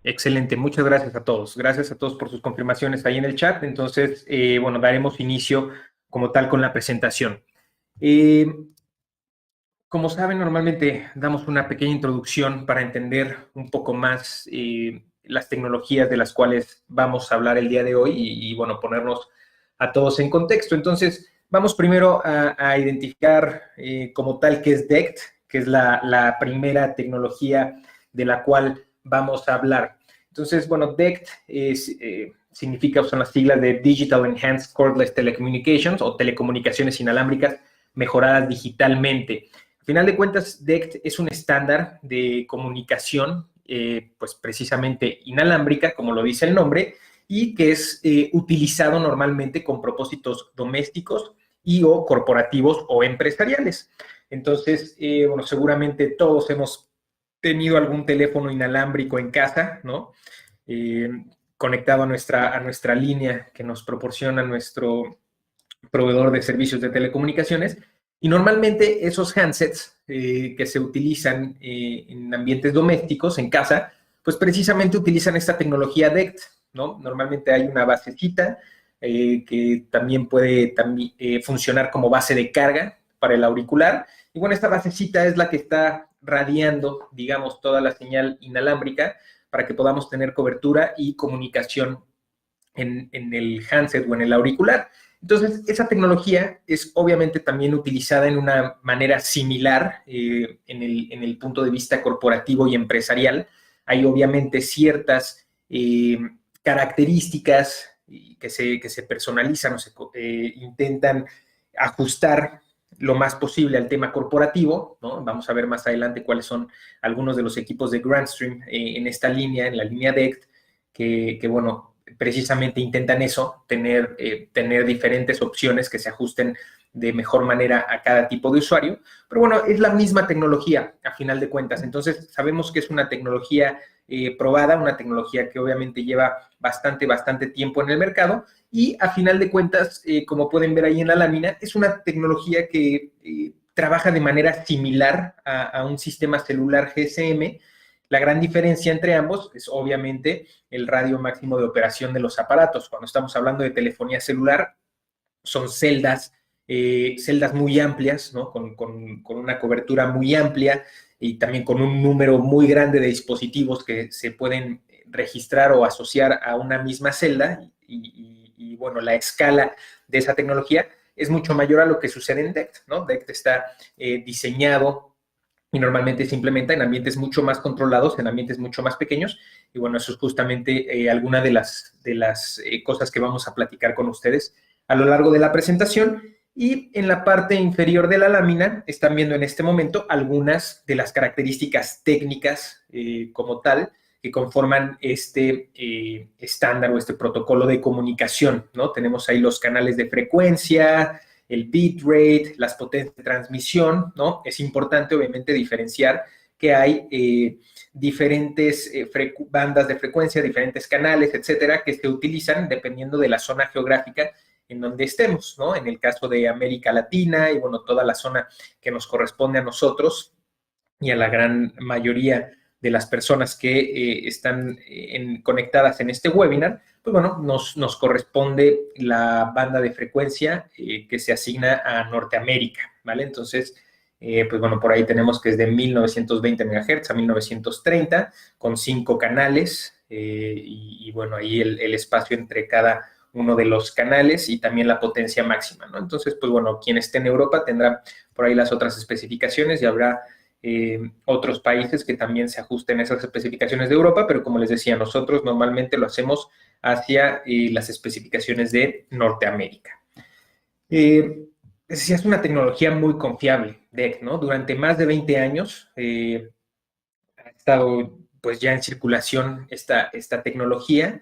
Excelente, muchas gracias a todos. Gracias a todos por sus confirmaciones ahí en el chat. Entonces, bueno, daremos inicio como tal con la presentación. Eh, Como saben, normalmente damos una pequeña introducción para entender un poco más las tecnologías de las cuales vamos a hablar el día de hoy bueno, ponernos a todos en contexto. Entonces, vamos primero a identificar como tal qué es DECT, que es la primera tecnología de la cual vamos a hablar. Entonces, bueno, DECT significa, son las siglas de Digital Enhanced Cordless Telecommunications o telecomunicaciones inalámbricas mejoradas digitalmente. Al final de cuentas, DECT es un estándar de comunicación, pues precisamente inalámbrica, como lo dice el nombre, y que es utilizado normalmente con propósitos domésticos y o corporativos o empresariales. Entonces, bueno, seguramente todos hemos tenido algún teléfono inalámbrico en casa, ¿no? Eh, Conectado a nuestra línea que nos proporciona nuestro proveedor de servicios de telecomunicaciones. Y normalmente esos handsets que se utilizan en ambientes domésticos, en casa, pues precisamente utilizan esta tecnología DECT, ¿no? Normalmente hay una basecita que también puede funcionar como base de carga para el auricular. Y bueno, esta basecita es la que está radiando, digamos, toda la señal inalámbrica para que podamos tener cobertura y comunicación en el handset o en el auricular. Entonces, esa tecnología es obviamente también utilizada en una manera similar en el punto de vista corporativo y empresarial. Hay obviamente ciertas características que se personalizan o se intentan ajustar lo más posible al tema corporativo, ¿no? Vamos a ver más adelante cuáles son algunos de los equipos de Grandstream en esta línea, en la línea DECT, bueno, precisamente intentan eso, tener diferentes opciones que se ajusten de mejor manera a cada tipo de usuario. Pero bueno, es la misma tecnología a final de cuentas. Entonces, sabemos que es una tecnología probada, una tecnología que obviamente lleva bastante tiempo en el mercado y a final de cuentas, como pueden ver ahí en la lámina, es una tecnología que trabaja de manera similar a un sistema celular GSM. La gran diferencia entre ambos es obviamente el radio máximo de operación de los aparatos. Cuando estamos hablando de telefonía celular, son celdas muy amplias, ¿no? Con una cobertura muy amplia y también con un número muy grande de dispositivos que se pueden registrar o asociar a una misma celda bueno, la escala de esa tecnología es mucho mayor a lo que sucede en DECT, ¿no? DECT está diseñado y normalmente se implementa en ambientes mucho más controlados, en ambientes mucho más pequeños. Y bueno, eso es justamente alguna de las cosas que vamos a platicar con ustedes a lo largo de la presentación. Y en la parte inferior de la lámina están viendo en este momento algunas de las características técnicas como tal que conforman este estándar o este protocolo de comunicación, ¿no? Tenemos ahí los canales de frecuencia, el bitrate, las potencias de transmisión, ¿no? Es importante, obviamente, diferenciar que hay diferentes bandas de frecuencia, diferentes canales, etcétera, que se utilizan dependiendo de la zona geográfica en donde estemos, ¿no? En el caso de América Latina y, bueno, toda la zona que nos corresponde a nosotros y a la gran mayoría de las personas que están conectadas en este webinar, pues bueno, nos corresponde la banda de frecuencia que se asigna a Norteamérica, ¿vale? Entonces, pues bueno, por ahí tenemos que es de 1920 MHz a 1930, con 5 canales, bueno, ahí el espacio entre cada uno de los canales y también la potencia máxima, ¿no? Entonces, pues bueno, quien esté en Europa tendrá por ahí las otras especificaciones y habrá otros países que también se ajusten a esas especificaciones de Europa, pero como les decía, nosotros normalmente lo hacemos hacia las especificaciones de Norteamérica. Es una tecnología muy confiable, DECT, ¿no? Durante más de 20 años ha estado pues ya en circulación esta tecnología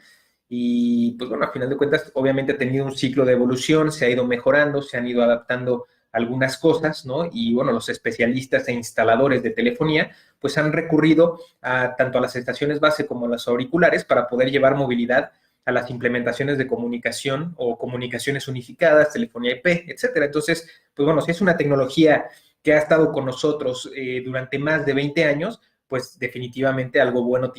y pues bueno, a final de cuentas obviamente ha tenido un ciclo de evolución, se ha ido mejorando, se han ido adaptando algunas cosas, ¿no? Y bueno, los especialistas e instaladores de telefonía pues han recurrido tanto a las estaciones base como a los auriculares para poder llevar movilidad a las implementaciones de comunicación o comunicaciones unificadas, telefonía IP, etcétera. Entonces, pues bueno, si es una tecnología que ha estado con nosotros durante más de 20 años, pues definitivamente algo bueno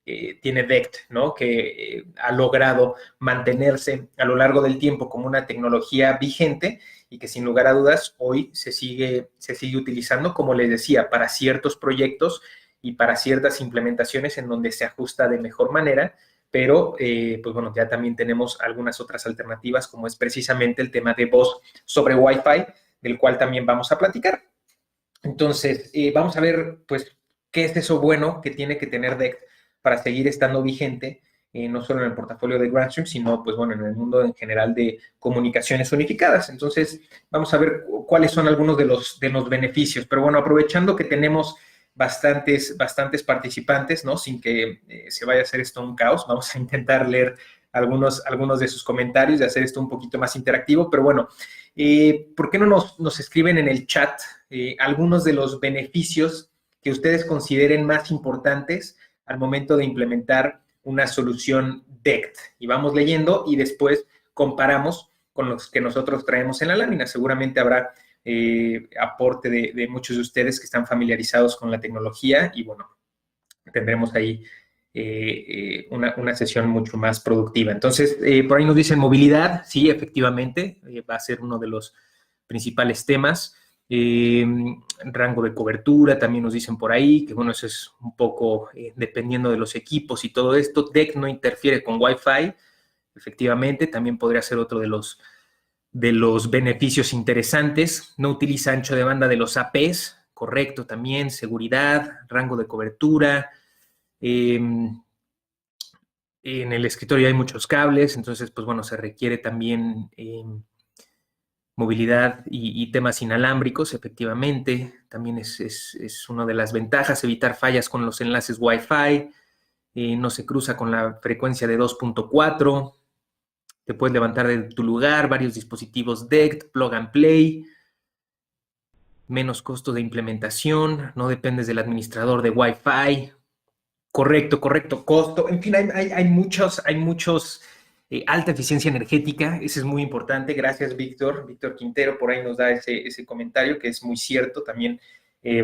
tiene DECT, ¿no? Que ha logrado mantenerse a lo largo del tiempo como una tecnología vigente y que sin lugar a dudas hoy se sigue utilizando, como les decía, para ciertos proyectos y para ciertas implementaciones en donde se ajusta de mejor manera, pero pues bueno, ya también tenemos algunas otras alternativas, como es precisamente el tema de voz sobre Wi-Fi, del cual también vamos a platicar. Entonces, vamos a ver, pues, qué es eso bueno que tiene que tener DECT para seguir estando vigente, no solo en el portafolio de Grandstream, sino, pues, bueno, en el mundo en general de comunicaciones unificadas. Entonces, vamos a ver cuáles son algunos de los beneficios. Pero bueno, aprovechando que tenemos bastantes participantes, ¿no? Sin que se vaya a hacer esto un caos, vamos a intentar leer algunos de sus comentarios y hacer esto un poquito más interactivo. Pero bueno, ¿por qué no nos escriben en el chat algunos de los beneficios que ustedes consideren más importantes al momento de implementar una solución DECT? Y vamos leyendo y después comparamos con los que nosotros traemos en la lámina. Seguramente habrá aporte de muchos de ustedes que están familiarizados con la tecnología y bueno, tendremos ahí una sesión mucho más productiva. Entonces, por ahí nos dicen movilidad, sí, efectivamente, va a ser uno de los principales temas. Rango de cobertura, también nos dicen por ahí, que bueno, eso es un poco dependiendo de los equipos y todo esto. DECT no interfiere con Wi-Fi, efectivamente, también podría ser otro de los beneficios interesantes. No utiliza ancho de banda de los APs, correcto también, seguridad, rango de cobertura. En el escritorio hay muchos cables, entonces, pues bueno, se requiere también movilidad y temas inalámbricos, efectivamente. También es una de las ventajas, evitar fallas con los enlaces Wi-Fi. No se cruza con la frecuencia de 2.4. Te puedes levantar de tu lugar, varios dispositivos DECT, plug and play. Menos costo de implementación, no dependes del administrador de Wi-Fi. Correcto, costo. En fin, hay muchos, alta eficiencia energética, ese es muy importante. Gracias, Víctor Quintero, por ahí nos da ese comentario, que es muy cierto. También,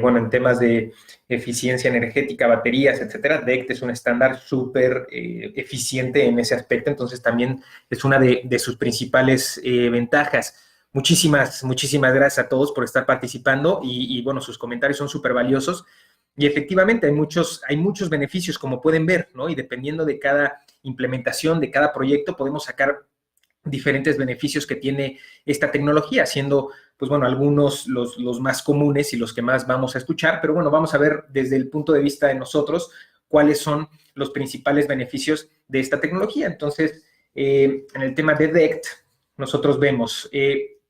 bueno, en temas de eficiencia energética, baterías, etcétera, DECT es un estándar súper eficiente en ese aspecto, entonces también es una de sus principales ventajas. Muchísimas gracias a todos por estar participando y bueno, sus comentarios son súper valiosos. Y efectivamente hay muchos beneficios, como pueden ver, ¿no? Y dependiendo de cada implementación, de cada proyecto, podemos sacar diferentes beneficios que tiene esta tecnología, siendo, pues bueno, algunos los más comunes y los que más vamos a escuchar, pero bueno, vamos a ver desde el punto de vista de nosotros cuáles son los principales beneficios de esta tecnología. Entonces, en el tema de DECT, nosotros vemos...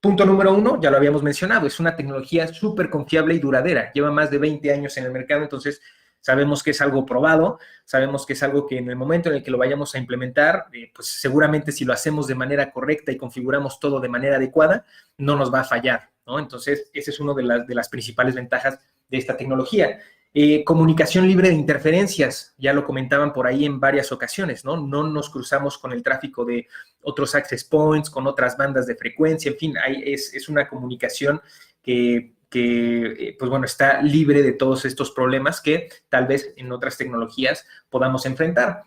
punto número 1, ya lo habíamos mencionado, es una tecnología súper confiable y duradera. Lleva más de 20 años en el mercado, entonces sabemos que es algo probado, sabemos que es algo que en el momento en el que lo vayamos a implementar, pues seguramente si lo hacemos de manera correcta y configuramos todo de manera adecuada, no nos va a fallar, ¿no? Entonces, esa es una de las principales ventajas de esta tecnología. Comunicación libre de interferencias, ya lo comentaban por ahí en varias ocasiones, ¿no? No nos cruzamos con el tráfico de otros access points, con otras bandas de frecuencia, en fin, es una comunicación que pues bueno, está libre de todos estos problemas que tal vez en otras tecnologías podamos enfrentar.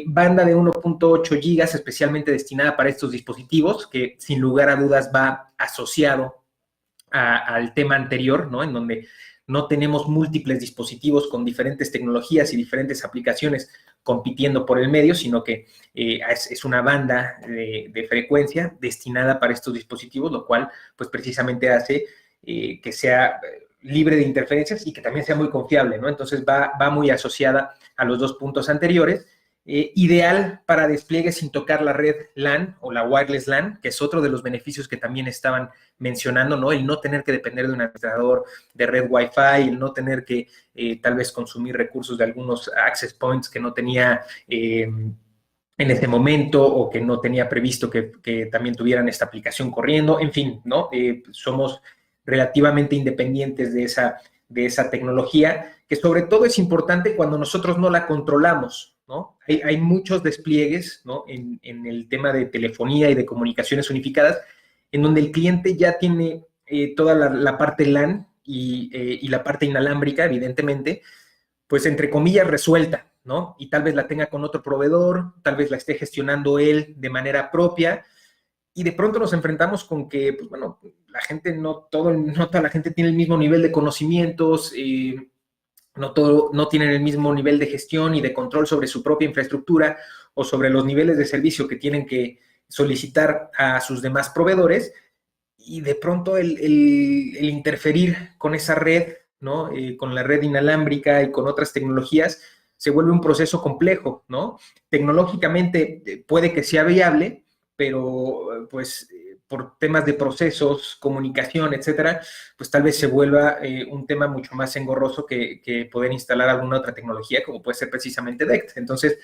Banda de 1.8 gigas especialmente destinada para estos dispositivos, que sin lugar a dudas va asociado al tema anterior, ¿no? En donde no tenemos múltiples dispositivos con diferentes tecnologías y diferentes aplicaciones compitiendo por el medio, sino que es una banda de frecuencia destinada para estos dispositivos, lo cual pues precisamente hace que sea libre de interferencias y que también sea muy confiable, ¿no? Entonces va muy asociada a los dos puntos anteriores. Ideal para despliegue sin tocar la red LAN o la wireless LAN, que es otro de los beneficios que también estaban mencionando, ¿no? El no tener que depender de un administrador de red Wi-Fi, el no tener que tal vez consumir recursos de algunos access points que no tenía en ese momento o que no tenía previsto que también tuvieran esta aplicación corriendo, en fin, ¿no? Somos relativamente independientes de esa tecnología, que sobre todo es importante cuando nosotros no la controlamos, ¿no? Hay muchos despliegues, ¿no? En el tema de telefonía y de comunicaciones unificadas, en donde el cliente ya tiene toda la parte LAN y la parte inalámbrica, evidentemente, pues entre comillas resuelta, ¿no? Y tal vez la tenga con otro proveedor, tal vez la esté gestionando él de manera propia, y de pronto nos enfrentamos con que, pues bueno, la gente no toda la gente tiene el mismo nivel de conocimientos, no tienen el mismo nivel de gestión y de control sobre su propia infraestructura o sobre los niveles de servicio que tienen que solicitar a sus demás proveedores, y de pronto el interferir con esa red, ¿no? Con la red inalámbrica y con otras tecnologías, se vuelve un proceso complejo, ¿no? Tecnológicamente puede que sea viable, pero pues por temas de procesos, comunicación, etcétera, pues tal vez se vuelva un tema mucho más engorroso que poder instalar alguna otra tecnología, como puede ser precisamente DECT. Entonces,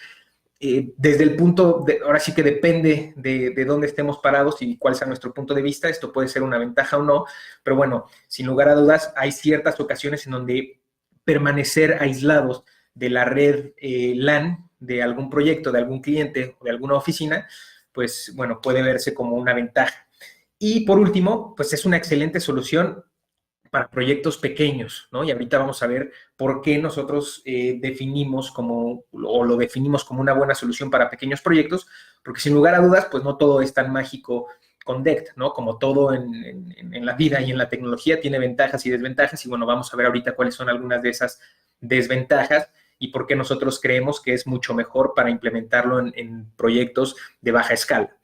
desde el punto, ahora sí que depende de dónde estemos parados y cuál sea nuestro punto de vista, esto puede ser una ventaja o no, pero bueno, sin lugar a dudas, hay ciertas ocasiones en donde permanecer aislados de la red LAN de algún proyecto, de algún cliente o de alguna oficina, pues bueno, puede verse como una ventaja. Y por último, pues es una excelente solución para proyectos pequeños, ¿no? Y ahorita vamos a ver por qué nosotros definimos como, o lo definimos como una buena solución para pequeños proyectos, porque sin lugar a dudas, pues no todo es tan mágico con DECT, ¿no? Como todo en la vida y en la tecnología tiene ventajas y desventajas, y bueno, vamos a ver ahorita cuáles son algunas de esas desventajas y por qué nosotros creemos que es mucho mejor para implementarlo en proyectos de baja escala.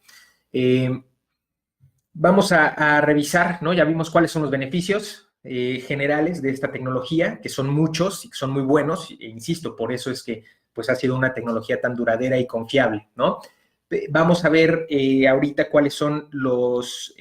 Vamos a revisar, ¿no? Ya vimos cuáles son los beneficios generales de esta tecnología, que son muchos y que son muy buenos, e insisto, por eso es que pues, ha sido una tecnología tan duradera y confiable, ¿no? Vamos a ver ahorita cuáles son los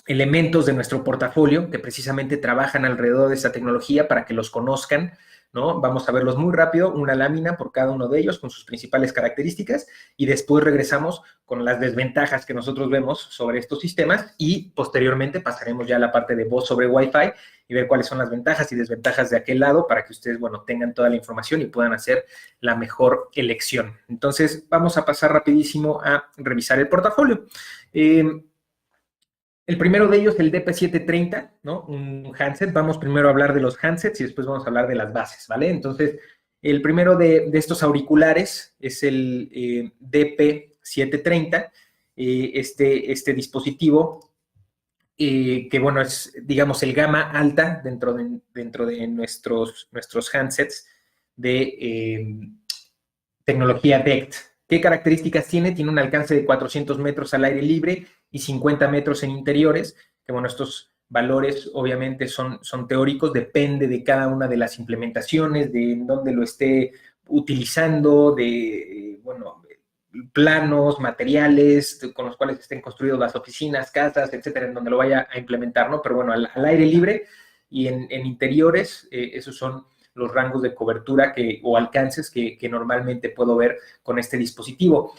elementos de nuestro portafolio que precisamente trabajan alrededor de esta tecnología para que los conozcan, ¿no? Vamos a verlos muy rápido, una lámina por cada uno de ellos con sus principales características, y después regresamos con las desventajas que nosotros vemos sobre estos sistemas, y posteriormente pasaremos ya a la parte de voz sobre Wi-Fi y ver cuáles son las ventajas y desventajas de aquel lado para que ustedes, bueno, tengan toda la información y puedan hacer la mejor elección. Entonces, vamos a pasar rapidísimo a revisar el portafolio. El primero de ellos, el DP730, ¿no? Un handset. Vamos primero a hablar de los handsets y después vamos a hablar de las bases, ¿vale? Entonces, el primero de estos auriculares es el DP730, este dispositivo, que bueno, es, digamos, el gama alta dentro de nuestros handsets de tecnología DECT. ¿Qué características tiene? Tiene un alcance de 400 metros al aire libre y 50 metros en interiores, que bueno, estos valores obviamente son teóricos, depende de cada una de las implementaciones, de dónde lo esté utilizando, de, bueno, planos, materiales con los cuales estén construidos las oficinas, casas, etcétera, en donde lo vaya a implementar, ¿no? Pero bueno, al aire libre y en interiores, esos son los rangos de cobertura o alcances que normalmente puedo ver con este dispositivo.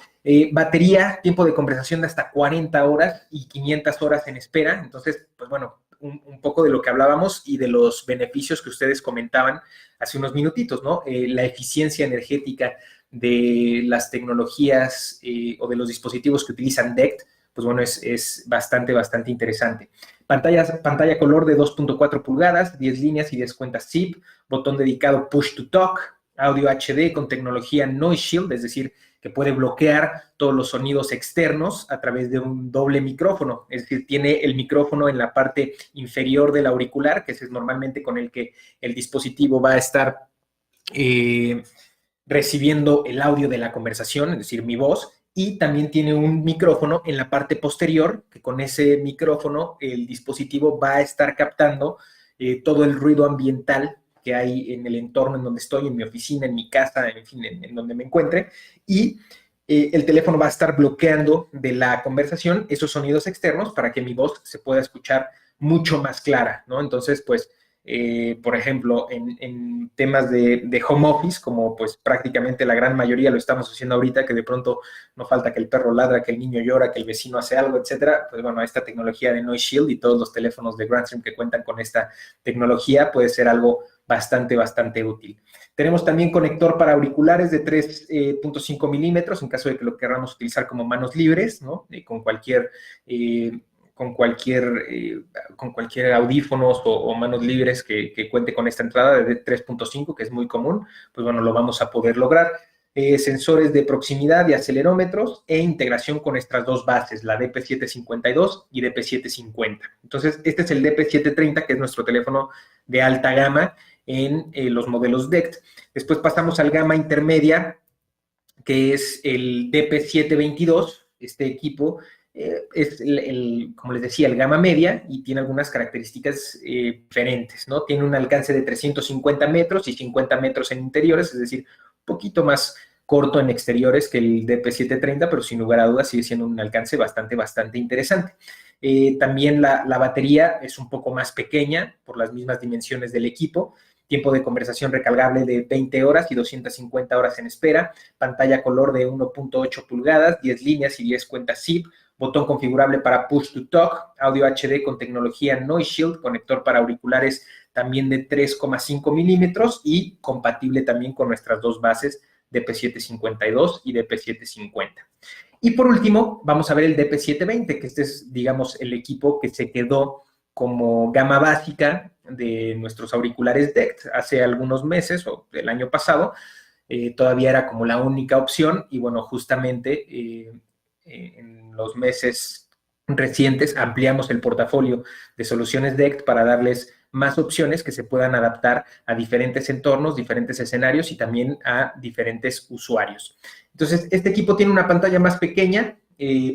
Batería, tiempo de conversación de hasta 40 horas y 500 horas en espera. Entonces, pues bueno, un poco de lo que hablábamos y de los beneficios que ustedes comentaban hace unos minutitos, ¿no? La eficiencia energética de las tecnologías o de los dispositivos que utilizan DECT, pues bueno, es bastante interesante. Pantalla color de 2.4 pulgadas, 10 líneas y 10 cuentas zip, botón dedicado Push to Talk, audio HD con tecnología Noise Shield, es decir, que puede bloquear todos los sonidos externos a través de un doble micrófono, es decir, tiene el micrófono en la parte inferior del auricular, que es normalmente con el que el dispositivo va a estar recibiendo el audio de la conversación, es decir, mi voz, y también tiene un micrófono en la parte posterior, que con ese micrófono el dispositivo va a estar captando todo el ruido ambiental que hay en el entorno en donde estoy, en mi oficina, en mi casa, en fin, en donde me encuentre, y el teléfono va a estar bloqueando de la conversación esos sonidos externos para que mi voz se pueda escuchar mucho más clara, ¿no? Entonces, pues, por ejemplo, en temas de home office, como pues prácticamente la gran mayoría lo estamos haciendo ahorita, que de pronto no falta que el perro ladra, que el niño llora, que el vecino hace algo, etcétera, pues bueno, esta tecnología de Noise Shield y todos los teléfonos de Grandstream que cuentan con esta tecnología puede ser algo bastante útil. Tenemos también conector para auriculares de 3.5 milímetros, en caso de que lo queramos utilizar como manos libres, ¿no? Con cualquier con cualquier audífonos o manos libres que cuente con esta entrada de 3.5, que es muy común, pues bueno, lo vamos a poder lograr. Sensores de proximidad y acelerómetros e integración con nuestras dos bases, la DP752 y DP750. Entonces, este es el DP730, que es nuestro teléfono de alta gama en los modelos DECT. Después pasamos al gama intermedia, que es el DP722. Este equipo es, como les decía, el gama media y tiene algunas características diferentes, ¿no? Tiene un alcance de 350 metros y 50 metros en interiores, es decir, un poquito más corto en exteriores que el DP730, pero sin lugar a dudas sigue siendo un alcance bastante interesante. También la batería es un poco más pequeña por las mismas dimensiones del equipo. Tiempo de conversación recargable de 20 horas y 250 horas en espera. Pantalla color de 1.8 pulgadas, 10 líneas y 10 cuentas zip. Botón configurable para push to talk. Audio HD con tecnología Noise Shield. Conector para auriculares también de 3,5 milímetros y compatible también con nuestras dos bases DP752 y DP750. Y por último, vamos a ver el DP720, que este es, digamos, el equipo que se quedó como gama básica de nuestros auriculares DECT hace algunos meses o el año pasado. Todavía era como la única opción y bueno, justamente en los meses recientes ampliamos el portafolio de soluciones DECT para darles más opciones que se puedan adaptar a diferentes entornos, diferentes escenarios y también a diferentes usuarios. Entonces, este equipo tiene una pantalla más pequeña,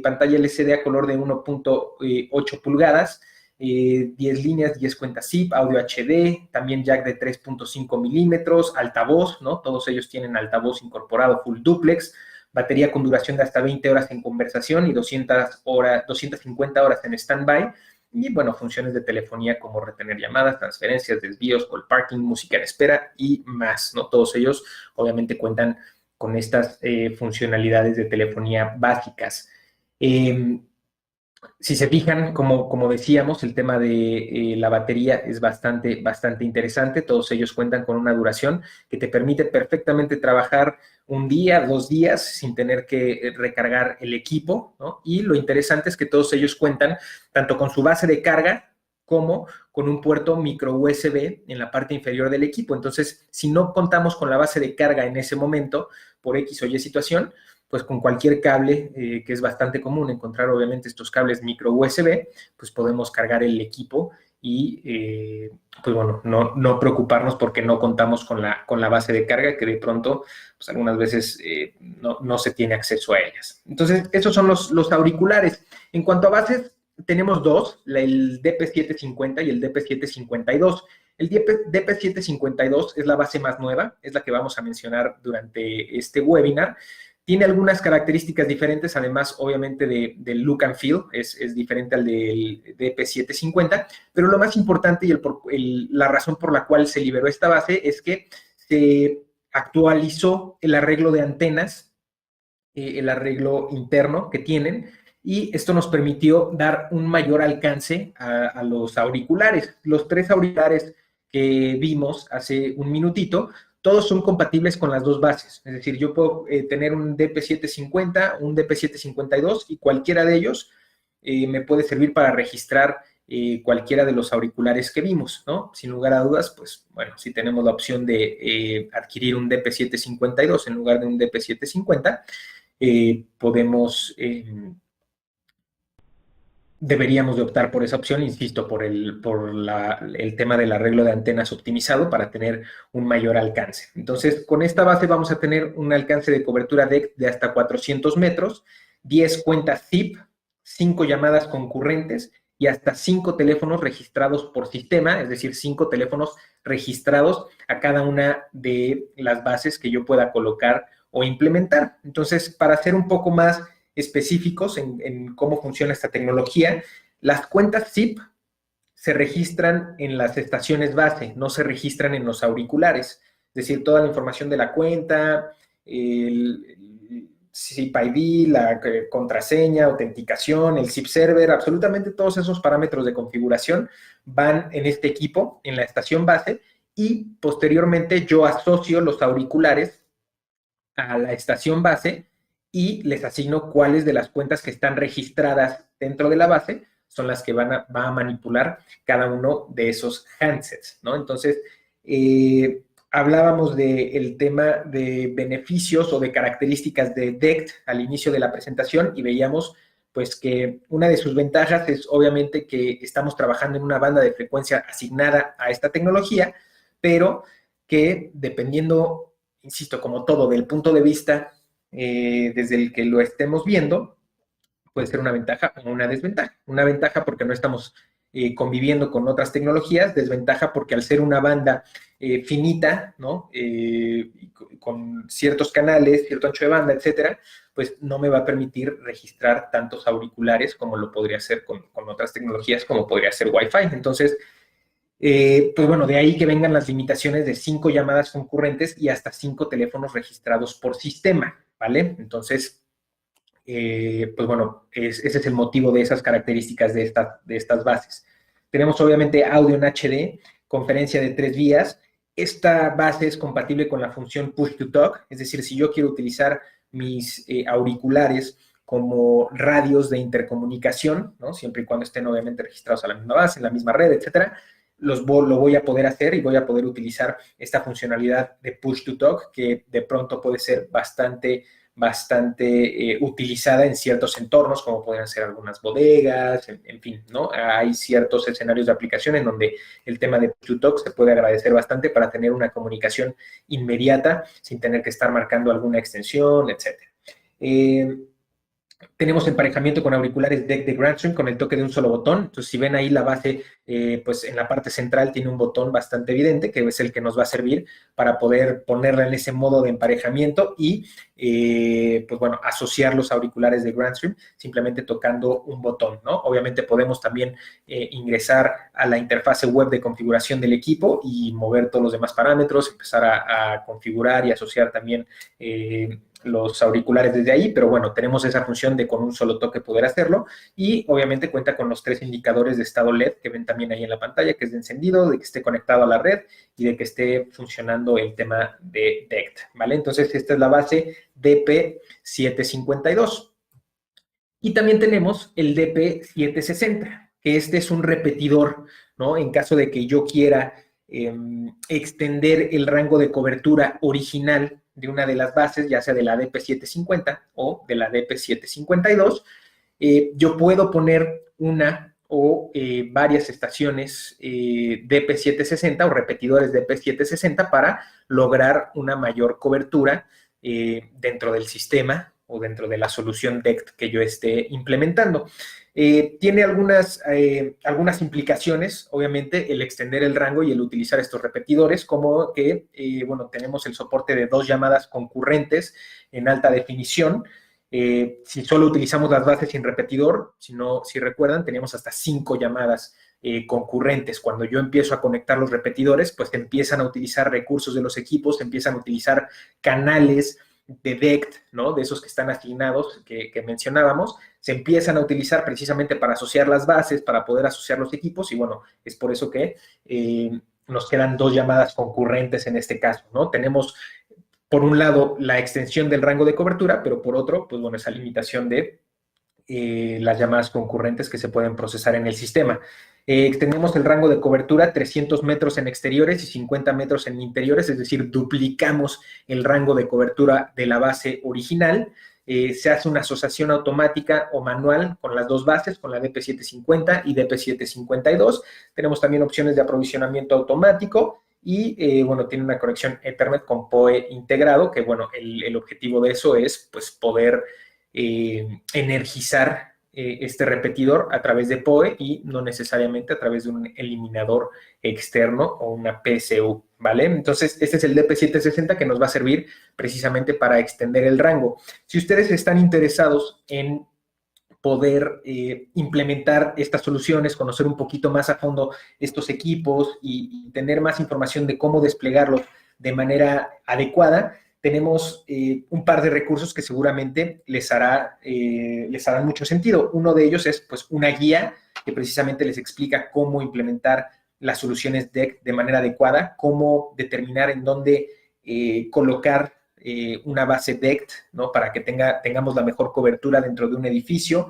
pantalla LCD a color de 1.8 pulgadas, 10 líneas, 10 cuentas zip, audio HD, también jack de 3.5 milímetros, altavoz, ¿no? Todos ellos tienen altavoz incorporado full duplex, batería con duración de hasta 20 horas en conversación y 250 horas en standby. Y, bueno, funciones de telefonía como retener llamadas, transferencias, desvíos, call parking, música en espera y más, ¿no? Todos ellos, obviamente, cuentan con estas funcionalidades de telefonía básicas. Si se fijan, como decíamos, el tema de la batería es bastante interesante. Todos ellos cuentan con una duración que te permite perfectamente trabajar un día, 2 días, sin tener que recargar el equipo, ¿no? Y lo interesante es que todos ellos cuentan tanto con su base de carga como con un puerto micro USB en la parte inferior del equipo. Entonces, si no contamos con la base de carga en ese momento, por X o Y situación, pues con cualquier cable, que es bastante común encontrar obviamente estos cables micro USB, pues podemos cargar el equipo y pues bueno, no preocuparnos porque no contamos con la base de carga, que de pronto pues algunas veces no se tiene acceso a ellas. Entonces, esos son los auriculares. En cuanto a bases, tenemos dos, el DP750 y el DP752. El DP752 es la base más nueva, es la que vamos a mencionar durante este webinar. Tiene algunas características diferentes, además, obviamente, del look and feel, es diferente al del DP750, pero lo más importante y la razón por la cual se liberó esta base es que se actualizó el arreglo de antenas, el arreglo interno que tienen, y esto nos permitió dar un mayor alcance a los auriculares. Los 3 auriculares que vimos hace un minutito, todos son compatibles con las dos bases. Es decir, yo puedo tener un DP750, un DP752 y cualquiera de ellos me puede servir para registrar cualquiera de los auriculares que vimos, ¿no? Sin lugar a dudas, pues, bueno, si tenemos la opción de adquirir un DP752 en lugar de un DP750, deberíamos de optar por esa opción, insisto, por el tema del arreglo de antenas optimizado para tener un mayor alcance. Entonces, con esta base vamos a tener un alcance de cobertura DECT de hasta 400 metros, 10 cuentas zip, 5 llamadas concurrentes y hasta 5 teléfonos registrados por sistema, es decir, 5 teléfonos registrados a cada una de las bases que yo pueda colocar o implementar. Entonces, para hacer un poco más específicos en cómo funciona esta tecnología, las cuentas zip se registran en las estaciones base, no se registran en los auriculares. Es decir, toda la información de la cuenta, el zip ID, la contraseña, autenticación, el zip server, absolutamente todos esos parámetros de configuración van en este equipo, en la estación base, y posteriormente yo asocio los auriculares a la estación base y les asigno cuáles de las cuentas que están registradas dentro de la base son las que va a manipular cada uno de esos handsets, ¿no? Entonces, hablábamos del tema de beneficios o de características de DECT al inicio de la presentación y veíamos pues que una de sus ventajas es obviamente que estamos trabajando en una banda de frecuencia asignada a esta tecnología, pero que dependiendo, insisto, como todo, del punto de vista desde el que lo estemos viendo, puede ser una ventaja o una desventaja. Una ventaja porque no estamos conviviendo con otras tecnologías, desventaja porque al ser una banda finita, ¿no? Con ciertos canales, cierto ancho de banda, etcétera, pues no me va a permitir registrar tantos auriculares como lo podría hacer con otras tecnologías, como podría ser Wi-Fi. Entonces, pues bueno, de ahí que vengan las limitaciones de 5 llamadas concurrentes y hasta 5 teléfonos registrados por sistema, ¿vale? Entonces, pues bueno, ese es el motivo de esas características de estas bases. Tenemos obviamente audio en HD, conferencia de 3 vías. Esta base es compatible con la función Push to Talk, es decir, si yo quiero utilizar mis auriculares como radios de intercomunicación, ¿no? Siempre y cuando estén obviamente registrados a la misma base, en la misma red, etcétera, lo voy a poder hacer y voy a poder utilizar esta funcionalidad de Push to Talk que de pronto puede ser bastante utilizada en ciertos entornos, como podrían ser algunas bodegas, en fin, ¿no? Hay ciertos escenarios de aplicación en donde el tema de Push to Talk se puede agradecer bastante para tener una comunicación inmediata sin tener que estar marcando alguna extensión, etcétera. Tenemos emparejamiento con auriculares DECT de Grandstream con el toque de un solo botón. Entonces, si ven ahí la base, pues en la parte central tiene un botón bastante evidente, que es el que nos va a servir para poder ponerla en ese modo de emparejamiento y, pues bueno, asociar los auriculares de Grandstream simplemente tocando un botón, ¿no? Obviamente podemos también ingresar a la interfase web de configuración del equipo y mover todos los demás parámetros, empezar a configurar y asociar también los auriculares desde ahí, pero bueno, tenemos esa función de con un solo toque poder hacerlo y obviamente cuenta con los 3 indicadores de estado LED que ven también ahí en la pantalla, que es de encendido, de que esté conectado a la red y de que esté funcionando el tema de DECT, ¿vale? Entonces, esta es la base DP752. Y también tenemos el DP760, que este es un repetidor, ¿no? En caso de que yo quiera extender el rango de cobertura original de una de las bases, ya sea de la DP750 o de la DP752, yo puedo poner una o varias estaciones DP760 o repetidores DP760 para lograr una mayor cobertura dentro del sistema o dentro de la solución DECT que yo esté implementando. Tiene algunas implicaciones, obviamente, el extender el rango y el utilizar estos repetidores, como que, bueno, tenemos el soporte de 2 llamadas concurrentes en alta definición. Si solo utilizamos las bases sin repetidor, si recuerdan, teníamos hasta 5 llamadas concurrentes. Cuando yo empiezo a conectar los repetidores, pues empiezan a utilizar recursos de los equipos, empiezan a utilizar canales de DECT, ¿no? De esos que están asignados, que mencionábamos, se empiezan a utilizar precisamente para asociar las bases, para poder asociar los equipos, y bueno, es por eso que nos quedan 2 llamadas concurrentes en este caso, ¿no? Tenemos, por un lado, la extensión del rango de cobertura, pero por otro, pues bueno, esa limitación de las llamadas concurrentes que se pueden procesar en el sistema. Extendemos el rango de cobertura 300 metros en exteriores y 50 metros en interiores, es decir, duplicamos el rango de cobertura de la base original. Se hace una asociación automática o manual con las 2 bases, con la DP750 y DP752. Tenemos también opciones de aprovisionamiento automático y, bueno, tiene una conexión Ethernet con PoE integrado, que, bueno, el objetivo de eso es, pues, poder energizar este repetidor a través de PoE y no necesariamente a través de un eliminador externo o una PSU, ¿vale? Entonces, este es el DP760 que nos va a servir precisamente para extender el rango. Si ustedes están interesados en poder implementar estas soluciones, conocer un poquito más a fondo estos equipos y tener más información de cómo desplegarlos de manera adecuada, tenemos un par de recursos que seguramente les harán mucho sentido. Uno de ellos es, pues, una guía que precisamente les explica cómo implementar las soluciones DECT de manera adecuada, cómo determinar en dónde colocar una base DECT, ¿no? Para que tengamos la mejor cobertura dentro de un edificio,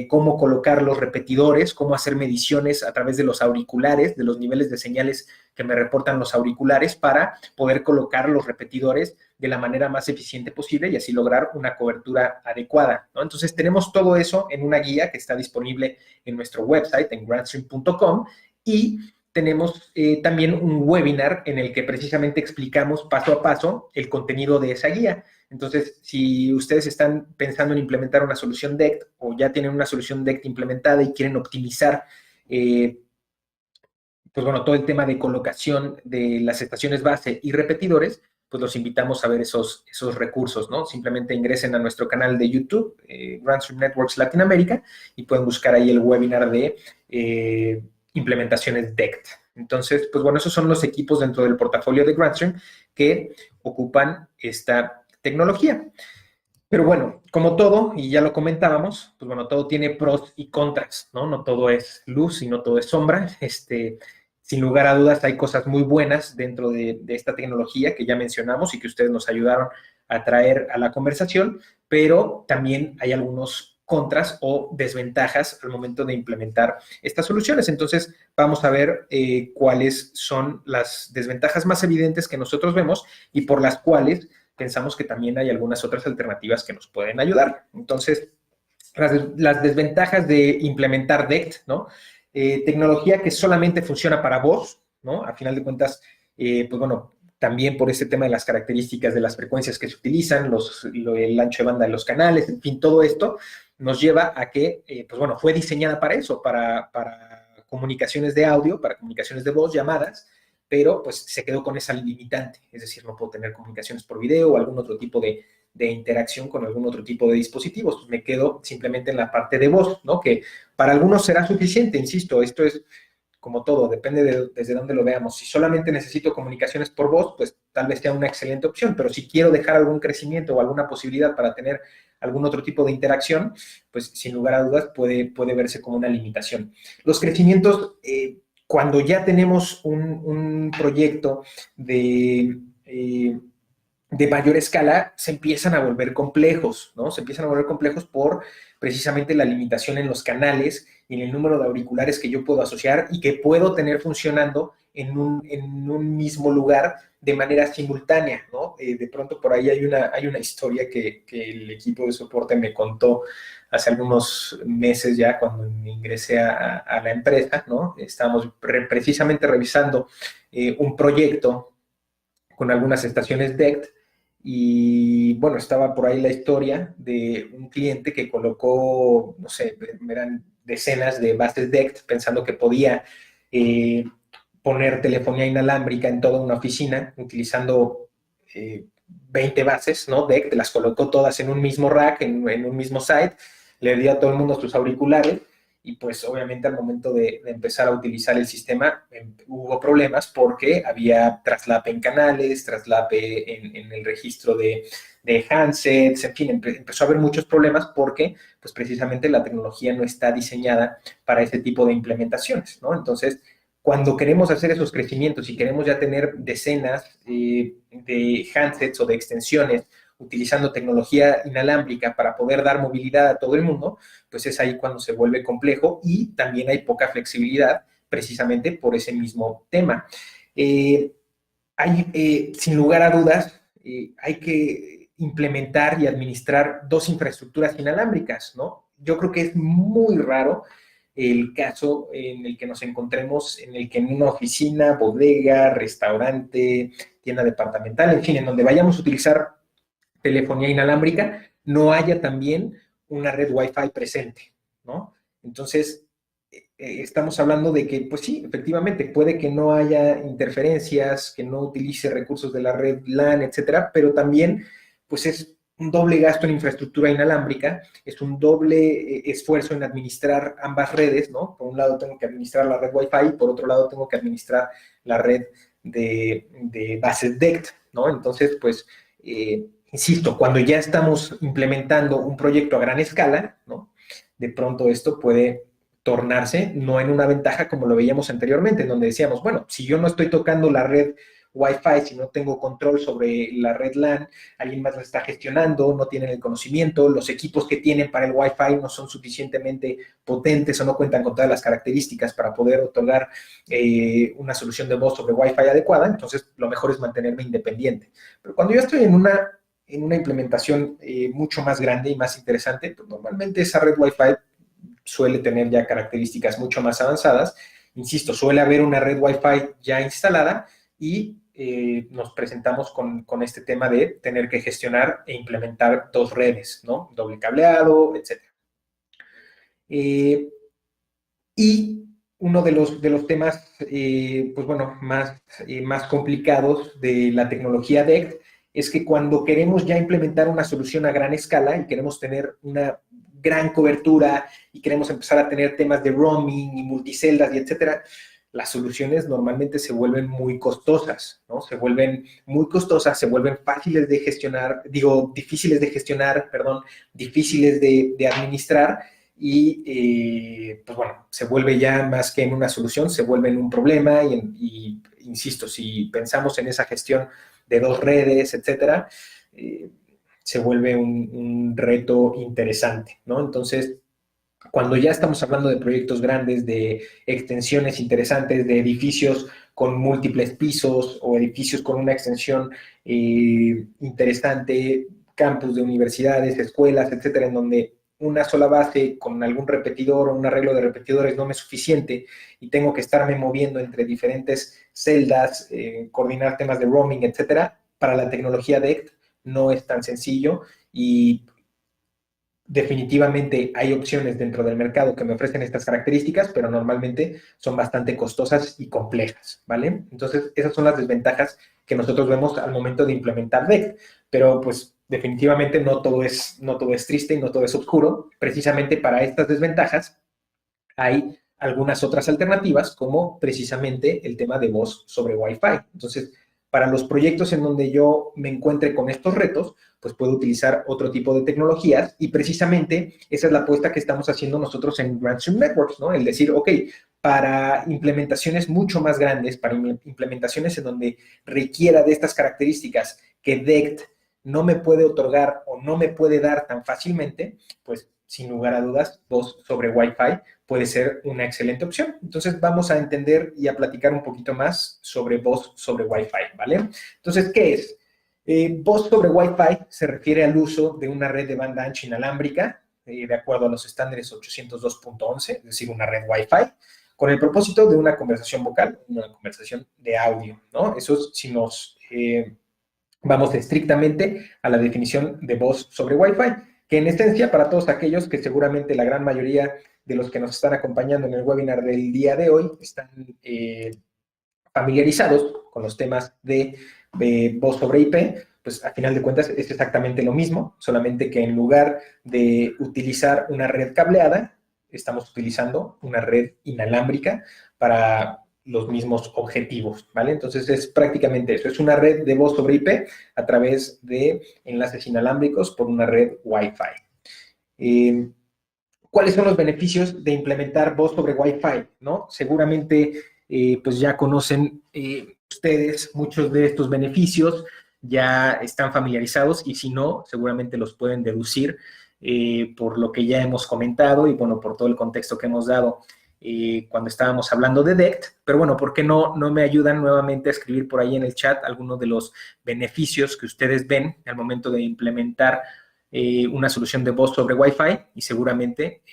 cómo colocar los repetidores, cómo hacer mediciones a través de los auriculares, de los niveles de señales que me reportan los auriculares para poder colocar los repetidores de la manera más eficiente posible y así lograr una cobertura adecuada, ¿no? Entonces, tenemos todo eso en una guía que está disponible en nuestro website, en grandstream.com, y tenemos también un webinar en el que precisamente explicamos paso a paso el contenido de esa guía. Entonces, si ustedes están pensando en implementar una solución DECT o ya tienen una solución DECT implementada y quieren optimizar, pues bueno, todo el tema de colocación de las estaciones base y repetidores, pues los invitamos a ver esos recursos, ¿no? Simplemente ingresen a nuestro canal de YouTube, Grandstream Networks Latinoamérica, y pueden buscar ahí el webinar de implementaciones DECT. Entonces, pues bueno, esos son los equipos dentro del portafolio de Grandstream que ocupan esta tecnología. Pero bueno, como todo, y ya lo comentábamos, pues bueno, todo tiene pros y contras, ¿no? No todo es luz y no todo es sombra. Sin lugar a dudas, hay cosas muy buenas dentro de esta tecnología que ya mencionamos y que ustedes nos ayudaron a traer a la conversación, pero también hay algunos contras o desventajas al momento de implementar estas soluciones. Entonces, vamos a ver cuáles son las desventajas más evidentes que nosotros vemos y por las cuales pensamos que también hay algunas otras alternativas que nos pueden ayudar. Entonces, las desventajas de implementar DECT, ¿no? Tecnología que solamente funciona para voz, ¿no? A final de cuentas, pues bueno, también por este tema de las características de las frecuencias que se utilizan, el ancho de banda de los canales, en fin, todo esto nos lleva a que, pues bueno, fue diseñada para eso, para comunicaciones de audio, para comunicaciones de voz, llamadas, pero pues se quedó con esa limitante, es decir, no puedo tener comunicaciones por video o algún otro tipo de interacción con algún otro tipo de dispositivos. Pues me quedo simplemente en la parte de voz, ¿no? Que para algunos será suficiente, insisto, esto es como todo, depende desde dónde lo veamos. Si solamente necesito comunicaciones por voz, pues tal vez sea una excelente opción, pero si quiero dejar algún crecimiento o alguna posibilidad para tener algún otro tipo de interacción, pues sin lugar a dudas puede verse como una limitación. Los crecimientos, cuando ya tenemos un proyecto de mayor escala, se empiezan a volver complejos, ¿no? Se empiezan a volver complejos por precisamente la limitación en los canales y en el número de auriculares que yo puedo asociar y que puedo tener funcionando en un mismo lugar de manera simultánea, ¿no? De pronto por ahí hay una historia que el equipo de soporte me contó hace algunos meses ya cuando ingresé a la empresa, ¿no? Estábamos precisamente revisando un proyecto con algunas estaciones DECT y bueno, estaba por ahí la historia de un cliente que colocó, no sé, eran decenas de bases DECT pensando que podía poner telefonía inalámbrica en toda una oficina utilizando 20 bases, ¿no? DECT, las colocó todas en un mismo rack, en un mismo site, le dio a todo el mundo sus auriculares y pues obviamente al momento de empezar a utilizar el sistema hubo problemas porque había traslape en canales, traslape en el registro de handsets, en fin, empezó a haber muchos problemas porque pues precisamente la tecnología no está diseñada para ese tipo de implementaciones, ¿no? Entonces, cuando queremos hacer esos crecimientos y queremos ya tener decenas de handsets o de extensiones utilizando tecnología inalámbrica para poder dar movilidad a todo el mundo, pues es ahí cuando se vuelve complejo y también hay poca flexibilidad precisamente por ese mismo tema. Sin lugar a dudas, hay que implementar y administrar dos infraestructuras inalámbricas, ¿no? Yo creo que es muy raro el caso en el que nos encontremos, en el que en una oficina, bodega, restaurante, tienda departamental, en fin, en donde vayamos a utilizar telefonía inalámbrica, no haya también una red Wi-Fi presente, ¿no? Entonces, estamos hablando de que, pues sí, efectivamente, puede que no haya interferencias, que no utilice recursos de la red LAN, etcétera, pero también, pues es un doble gasto en infraestructura inalámbrica, es un doble esfuerzo en administrar ambas redes, ¿no? Por un lado tengo que administrar la red Wi-Fi y por otro lado tengo que administrar la red de bases DECT, ¿no? Entonces, pues, insisto, cuando ya estamos implementando un proyecto a gran escala, ¿no? De pronto esto puede tornarse no en una ventaja como lo veíamos anteriormente, en donde decíamos, bueno, si yo no estoy tocando la red Wi-Fi, si no tengo control sobre la red LAN, alguien más la está gestionando, no tienen el conocimiento, los equipos que tienen para el Wi-Fi no son suficientemente potentes o no cuentan con todas las características para poder otorgar una solución de voz sobre Wi-Fi adecuada, entonces lo mejor es mantenerme independiente. Pero cuando yo estoy en una implementación mucho más grande y más interesante, pues normalmente esa red Wi-Fi suele tener ya características mucho más avanzadas. Insisto, suele haber una red Wi-Fi ya instalada y nos presentamos con este tema de tener que gestionar e implementar dos redes, ¿no? Doble cableado, etc. Y uno de los temas, pues bueno, más complicados de la tecnología DECT es que cuando queremos ya implementar una solución a gran escala y queremos tener una gran cobertura y queremos empezar a tener temas de roaming y multiceldas y etcétera, las soluciones normalmente se vuelven muy costosas, ¿no? Se vuelven muy costosas, se vuelven fáciles de gestionar, difíciles de gestionar, perdón, difíciles de administrar y pues bueno, se vuelve ya más que en una solución, se vuelve en un problema y insisto, si pensamos en esa gestión de dos redes, etcétera, se vuelve un reto interesante, ¿no? Entonces, cuando ya estamos hablando de proyectos grandes, de extensiones interesantes, de edificios con múltiples pisos o edificios con una extensión interesante, campus de universidades, escuelas, etcétera, en donde una sola base con algún repetidor o un arreglo de repetidores no me es suficiente y tengo que estarme moviendo entre diferentes celdas, coordinar temas de roaming, etcétera, para la tecnología DECT no es tan sencillo y definitivamente hay opciones dentro del mercado que me ofrecen estas características, pero normalmente son bastante costosas y complejas, ¿vale? Entonces, esas son las desventajas que nosotros vemos al momento de implementar DECT, pero pues definitivamente no todo es triste y no todo es oscuro. Precisamente para estas desventajas hay algunas otras alternativas, como precisamente el tema de voz sobre Wi-Fi. Entonces, para los proyectos en donde yo me encuentre con estos retos, pues puedo utilizar otro tipo de tecnologías y precisamente esa es la apuesta que estamos haciendo nosotros en Grandstream Networks, ¿no? El decir, ok, para implementaciones mucho más grandes, para implementaciones en donde requiera de estas características que DECT no me puede otorgar o no me puede dar tan fácilmente, pues sin lugar a dudas, voz sobre Wi-Fi puede ser una excelente opción. Entonces vamos a entender y a platicar un poquito más sobre voz sobre Wi-Fi, ¿vale? Entonces, ¿qué es? Voz sobre Wi-Fi se refiere al uso de una red de banda ancha inalámbrica, de acuerdo a los estándares 802.11, es decir, una red Wi-Fi, con el propósito de una conversación vocal, una conversación de audio, ¿no? Eso es si nos vamos estrictamente a la definición de voz sobre Wi-Fi, que en esencia, para todos aquellos que seguramente la gran mayoría de los que nos están acompañando en el webinar del día de hoy están familiarizados con los temas de voz sobre IP, pues a final de cuentas es exactamente lo mismo, solamente que en lugar de utilizar una red cableada, estamos utilizando una red inalámbrica para los mismos objetivos, ¿vale? Entonces es prácticamente eso, es una red de voz sobre IP a través de enlaces inalámbricos por una red Wi-Fi. ¿Cuáles son los beneficios de implementar voz sobre Wi-Fi, ¿no? Seguramente pues ya conocen ustedes muchos de estos beneficios, ya están familiarizados y si no, seguramente los pueden deducir por lo que ya hemos comentado y bueno, por todo el contexto que hemos dado cuando estábamos hablando de DECT, pero bueno, ¿por qué no me ayudan nuevamente a escribir por ahí en el chat algunos de los beneficios que ustedes ven al momento de implementar una solución de voz sobre Wi-Fi y seguramente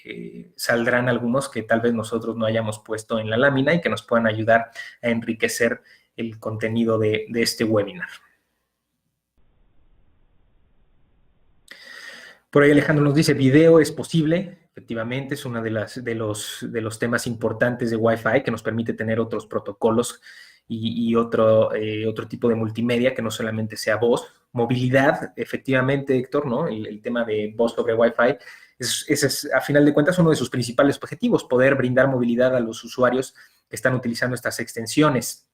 saldrán algunos que tal vez nosotros no hayamos puesto en la lámina y que nos puedan ayudar a enriquecer el contenido de este webinar. Por ahí Alejandro nos dice, video es posible. Efectivamente, es uno de los temas importantes de Wi-Fi que nos permite tener otros protocolos y otro tipo de multimedia que no solamente sea voz. Movilidad, efectivamente, Héctor, ¿no? El tema de voz sobre Wi-Fi es, a final de cuentas, uno de sus principales objetivos, poder brindar movilidad a los usuarios que están utilizando estas extensiones.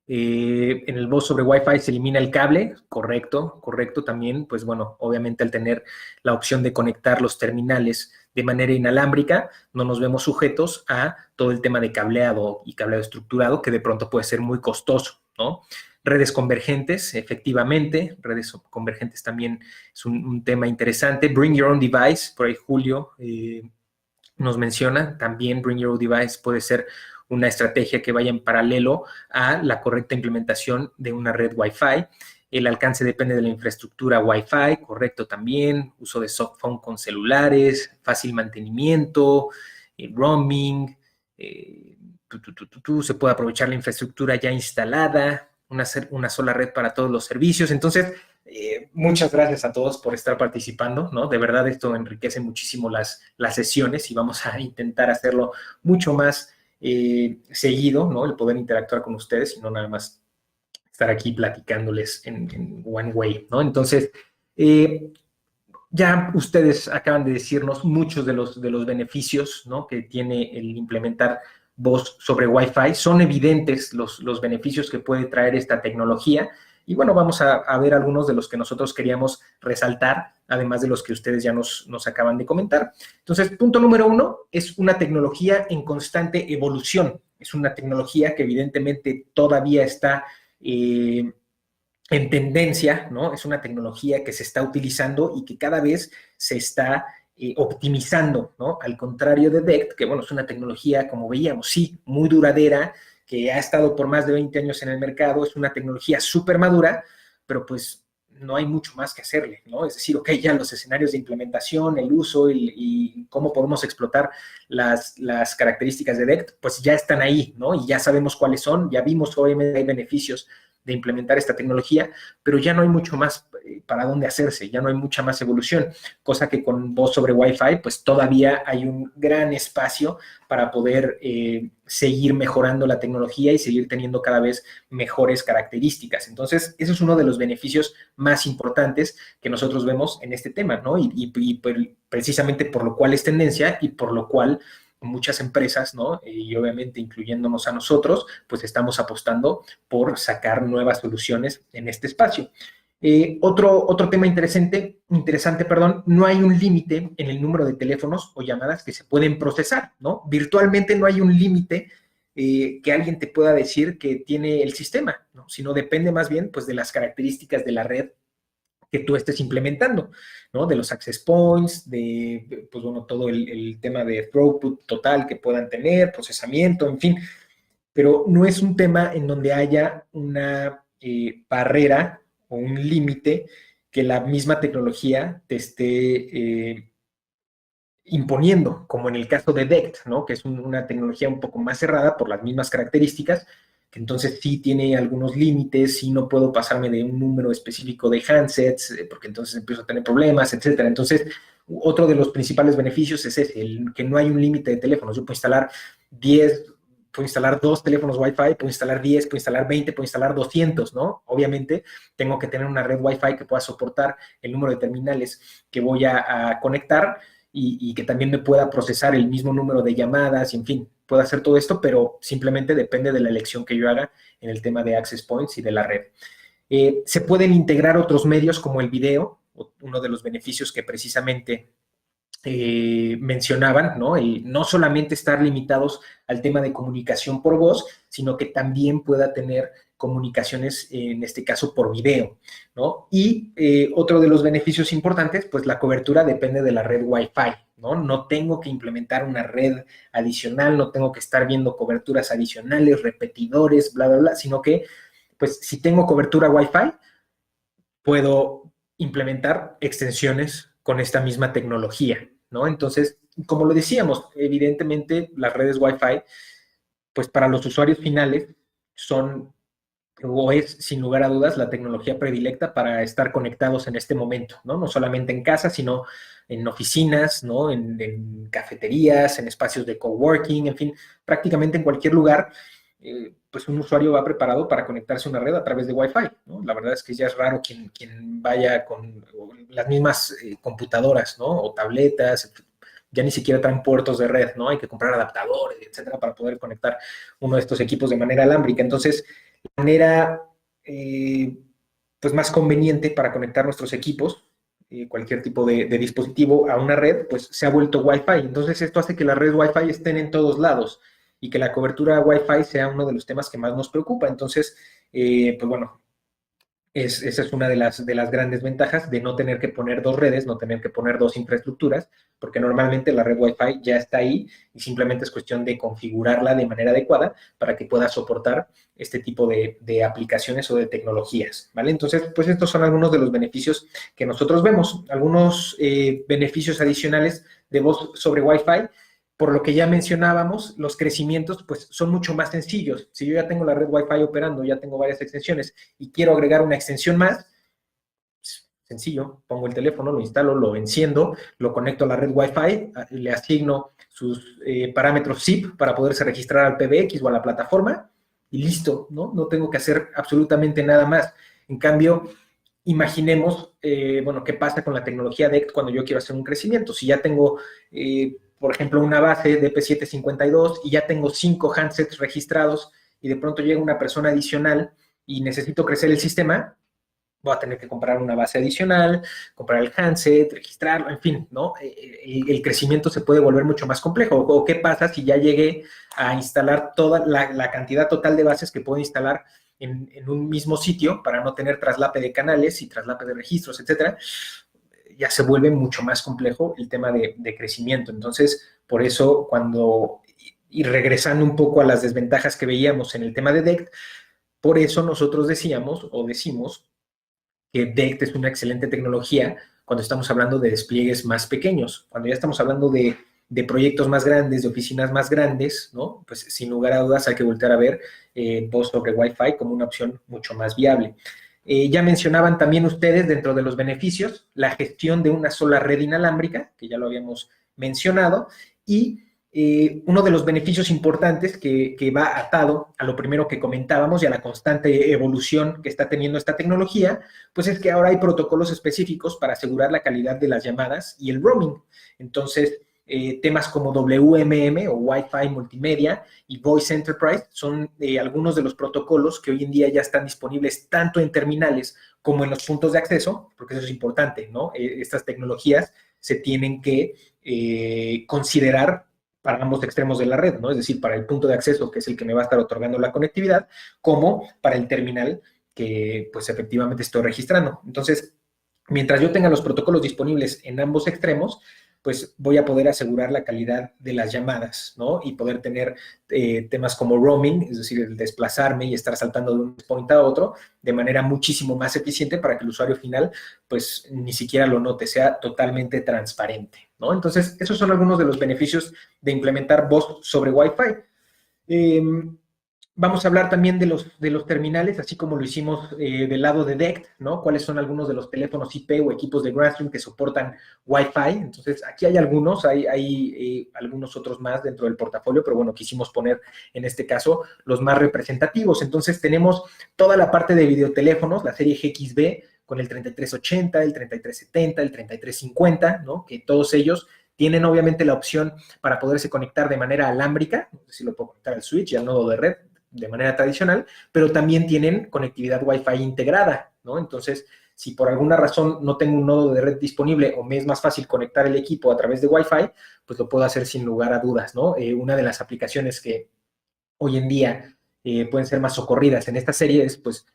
En el voz sobre Wi-Fi se elimina el cable, correcto también, pues bueno, obviamente al tener la opción de conectar los terminales de manera inalámbrica, no nos vemos sujetos a todo el tema de cableado y cableado estructurado, que de pronto puede ser muy costoso, ¿no? Redes convergentes, efectivamente, redes convergentes también es un tema interesante. Bring your own device, por ahí Julio nos menciona, también Bring Your Own Device puede ser una estrategia que vaya en paralelo a la correcta implementación de una red Wi-Fi. El alcance depende de la infraestructura Wi-Fi, correcto también, uso de softphone con celulares, fácil mantenimiento, roaming, se puede aprovechar la infraestructura ya instalada, una sola red para todos los servicios. Entonces, muchas gracias a todos por estar participando, ¿no? De verdad esto enriquece muchísimo las sesiones y vamos a intentar hacerlo mucho más seguido, ¿no? El poder interactuar con ustedes y no nada más estar aquí platicándoles en one way, ¿no? Entonces, ya ustedes acaban de decirnos muchos de los beneficios, ¿no? Que tiene el implementar voz sobre Wi-Fi. Son evidentes los beneficios que puede traer esta tecnología. Y bueno, vamos a ver algunos de los que nosotros queríamos resaltar, además de los que ustedes ya nos acaban de comentar. Entonces, punto número 1, es una tecnología en constante evolución. Es una tecnología que evidentemente todavía está en tendencia, ¿no? Es una tecnología que se está utilizando y que cada vez se está optimizando, ¿no? Al contrario de DECT, que bueno, es una tecnología, como veíamos, sí, muy duradera, que ha estado por más de 20 años en el mercado, es una tecnología súper madura, pero pues no hay mucho más que hacerle, ¿no? Es decir, ok, ya los escenarios de implementación, el uso y cómo podemos explotar las características de DECT, pues ya están ahí, ¿no? Y ya sabemos cuáles son, ya vimos que obviamente hay beneficios de implementar esta tecnología, pero ya no hay mucho más para dónde hacerse, ya no hay mucha más evolución, cosa que con voz sobre Wi-Fi, pues todavía hay un gran espacio para poder seguir mejorando la tecnología y seguir teniendo cada vez mejores características. Entonces, eso es uno de los beneficios más importantes que nosotros vemos en este tema, ¿no? Y precisamente por lo cual es tendencia y por lo cual muchas empresas, ¿no? Y obviamente incluyéndonos a nosotros, pues estamos apostando por sacar nuevas soluciones en este espacio. Otro tema interesante, no hay un límite en el número de teléfonos o llamadas que se pueden procesar, ¿no? Virtualmente no hay un límite que alguien te pueda decir que tiene el sistema, ¿no? Sino depende más bien, pues, de las características de la red que tú estés implementando, ¿no? De los access points, pues bueno, todo el tema de throughput total que puedan tener, procesamiento, en fin, pero no es un tema en donde haya una barrera o un límite que la misma tecnología te esté imponiendo, como en el caso de DECT, ¿no? Que es una tecnología un poco más cerrada por las mismas características, que entonces sí tiene algunos límites, sí no puedo pasarme de un número específico de handsets, porque entonces empiezo a tener problemas, etcétera. Entonces, otro de los principales beneficios es ese, el que no hay un límite de teléfonos. Yo puedo instalar 10, puedo instalar 2 teléfonos Wi-Fi, puedo instalar 10, puedo instalar 20, puedo instalar 200, ¿no? Obviamente, tengo que tener una red Wi-Fi que pueda soportar el número de terminales que voy a conectar, y que también me pueda procesar el mismo número de llamadas, y en fin, pueda hacer todo esto, pero simplemente depende de la elección que yo haga en el tema de access points y de la red. Se pueden integrar otros medios como el video, uno de los beneficios que precisamente mencionaban, ¿no? El no solamente estar limitados al tema de comunicación por voz, sino que también pueda tener comunicaciones, en este caso por video, ¿no? Y otro de los beneficios importantes, pues la cobertura depende de la red Wi-Fi, ¿no? No tengo que implementar una red adicional, no tengo que estar viendo coberturas adicionales, repetidores, bla, bla, bla, sino que, pues, si tengo cobertura Wi-Fi, puedo implementar extensiones con esta misma tecnología, ¿no? Entonces, como lo decíamos, evidentemente las redes Wi-Fi, pues para los usuarios finales son o es, sin lugar a dudas, la tecnología predilecta para estar conectados en este momento, ¿no? No solamente en casa, sino en oficinas, ¿no? En cafeterías, en espacios de coworking, en fin, prácticamente en cualquier lugar, pues un usuario va preparado para conectarse a una red a través de Wi-Fi, ¿no? La verdad es que ya es raro quien vaya con las mismas computadoras, ¿no? O tabletas, ya ni siquiera traen puertos de red, ¿no? Hay que comprar adaptadores, etcétera, para poder conectar uno de estos equipos de manera alámbrica. Entonces, la manera pues más conveniente para conectar nuestros equipos, cualquier tipo de dispositivo a una red, pues se ha vuelto Wi-Fi. Entonces esto hace que las redes Wi-Fi estén en todos lados y que la cobertura Wi-Fi sea uno de los temas que más nos preocupa. Entonces, pues bueno, esa es una de las grandes ventajas de no tener que poner dos redes, no tener que poner dos infraestructuras, porque normalmente la red Wi-Fi ya está ahí y simplemente es cuestión de configurarla de manera adecuada para que pueda soportar este tipo de aplicaciones o de tecnologías, ¿vale? Entonces, pues estos son algunos de los beneficios que nosotros vemos. Algunos beneficios adicionales de voz sobre Wi-Fi. Por lo que ya mencionábamos, los crecimientos pues son mucho más sencillos. Si yo ya tengo la red Wi-Fi operando, ya tengo varias extensiones y quiero agregar una extensión más, pues, sencillo, pongo el teléfono, lo instalo, lo enciendo, lo conecto a la red Wi-Fi, le asigno sus parámetros zip para poderse registrar al PBX o a la plataforma y listo, ¿no? No tengo que hacer absolutamente nada más. En cambio, imaginemos, bueno, qué pasa con la tecnología DECT cuando yo quiero hacer un crecimiento. Si ya tengo, por ejemplo, una base de P752 y ya tengo 5 handsets registrados y de pronto llega una persona adicional y necesito crecer el sistema, voy a tener que comprar una base adicional, comprar el handset, registrarlo, en fin, ¿no? El crecimiento se puede volver mucho más complejo. ¿O qué pasa si ya llegué a instalar toda la cantidad total de bases que puedo instalar en un mismo sitio para no tener traslape de canales y traslape de registros, etcétera? Ya se vuelve mucho más complejo el tema de crecimiento. Entonces, por eso, y regresando un poco a las desventajas que veíamos en el tema de DECT, por eso nosotros decíamos o decimos que DECT es una excelente tecnología cuando estamos hablando de despliegues más pequeños. Cuando ya estamos hablando de proyectos más grandes, de oficinas más grandes, ¿no? Pues sin lugar a dudas hay que voltear a ver voz sobre Wi-Fi como una opción mucho más viable. Ya mencionaban también ustedes dentro de los beneficios la gestión de una sola red inalámbrica, que ya lo habíamos mencionado, y uno de los beneficios importantes que va atado a lo primero que comentábamos y a la constante evolución que está teniendo esta tecnología, pues es que ahora hay protocolos específicos para asegurar la calidad de las llamadas y el roaming. Entonces, temas como WMM o Wi-Fi Multimedia y Voice Enterprise son algunos de los protocolos que hoy en día ya están disponibles tanto en terminales como en los puntos de acceso, porque eso es importante, ¿no? Estas tecnologías se tienen que considerar para ambos extremos de la red, ¿no? Es decir, para el punto de acceso, que es el que me va a estar otorgando la conectividad, como para el terminal que, pues, efectivamente estoy registrando. Entonces, mientras yo tenga los protocolos disponibles en ambos extremos, pues voy a poder asegurar la calidad de las llamadas, ¿no? Y poder tener temas como roaming, es decir, el desplazarme y estar saltando de un point a otro de manera muchísimo más eficiente para que el usuario final, pues, ni siquiera lo note, sea totalmente transparente, ¿no? Entonces, esos son algunos de los beneficios de implementar voz sobre Wi-Fi. Vamos a hablar también de los terminales, así como lo hicimos del lado de DECT, ¿no? ¿Cuáles son algunos de los teléfonos IP o equipos de Grandstream que soportan Wi-Fi? Entonces, aquí hay algunos, hay algunos otros más dentro del portafolio, pero bueno, quisimos poner en este caso los más representativos. Entonces, tenemos toda la parte de videoteléfonos, la serie GXB, con el 3380, el 3370, el 3350, ¿no? Que todos ellos tienen obviamente la opción para poderse conectar de manera alámbrica, no sé si lo puedo conectar al switch y al nodo de red, de manera tradicional, pero también tienen conectividad Wi-Fi integrada, ¿no? Entonces, si por alguna razón no tengo un nodo de red disponible o me es más fácil conectar el equipo a través de Wi-Fi, pues lo puedo hacer sin lugar a dudas, ¿no? Una de las aplicaciones que hoy en día pueden ser más socorridas en esta serie es, pues,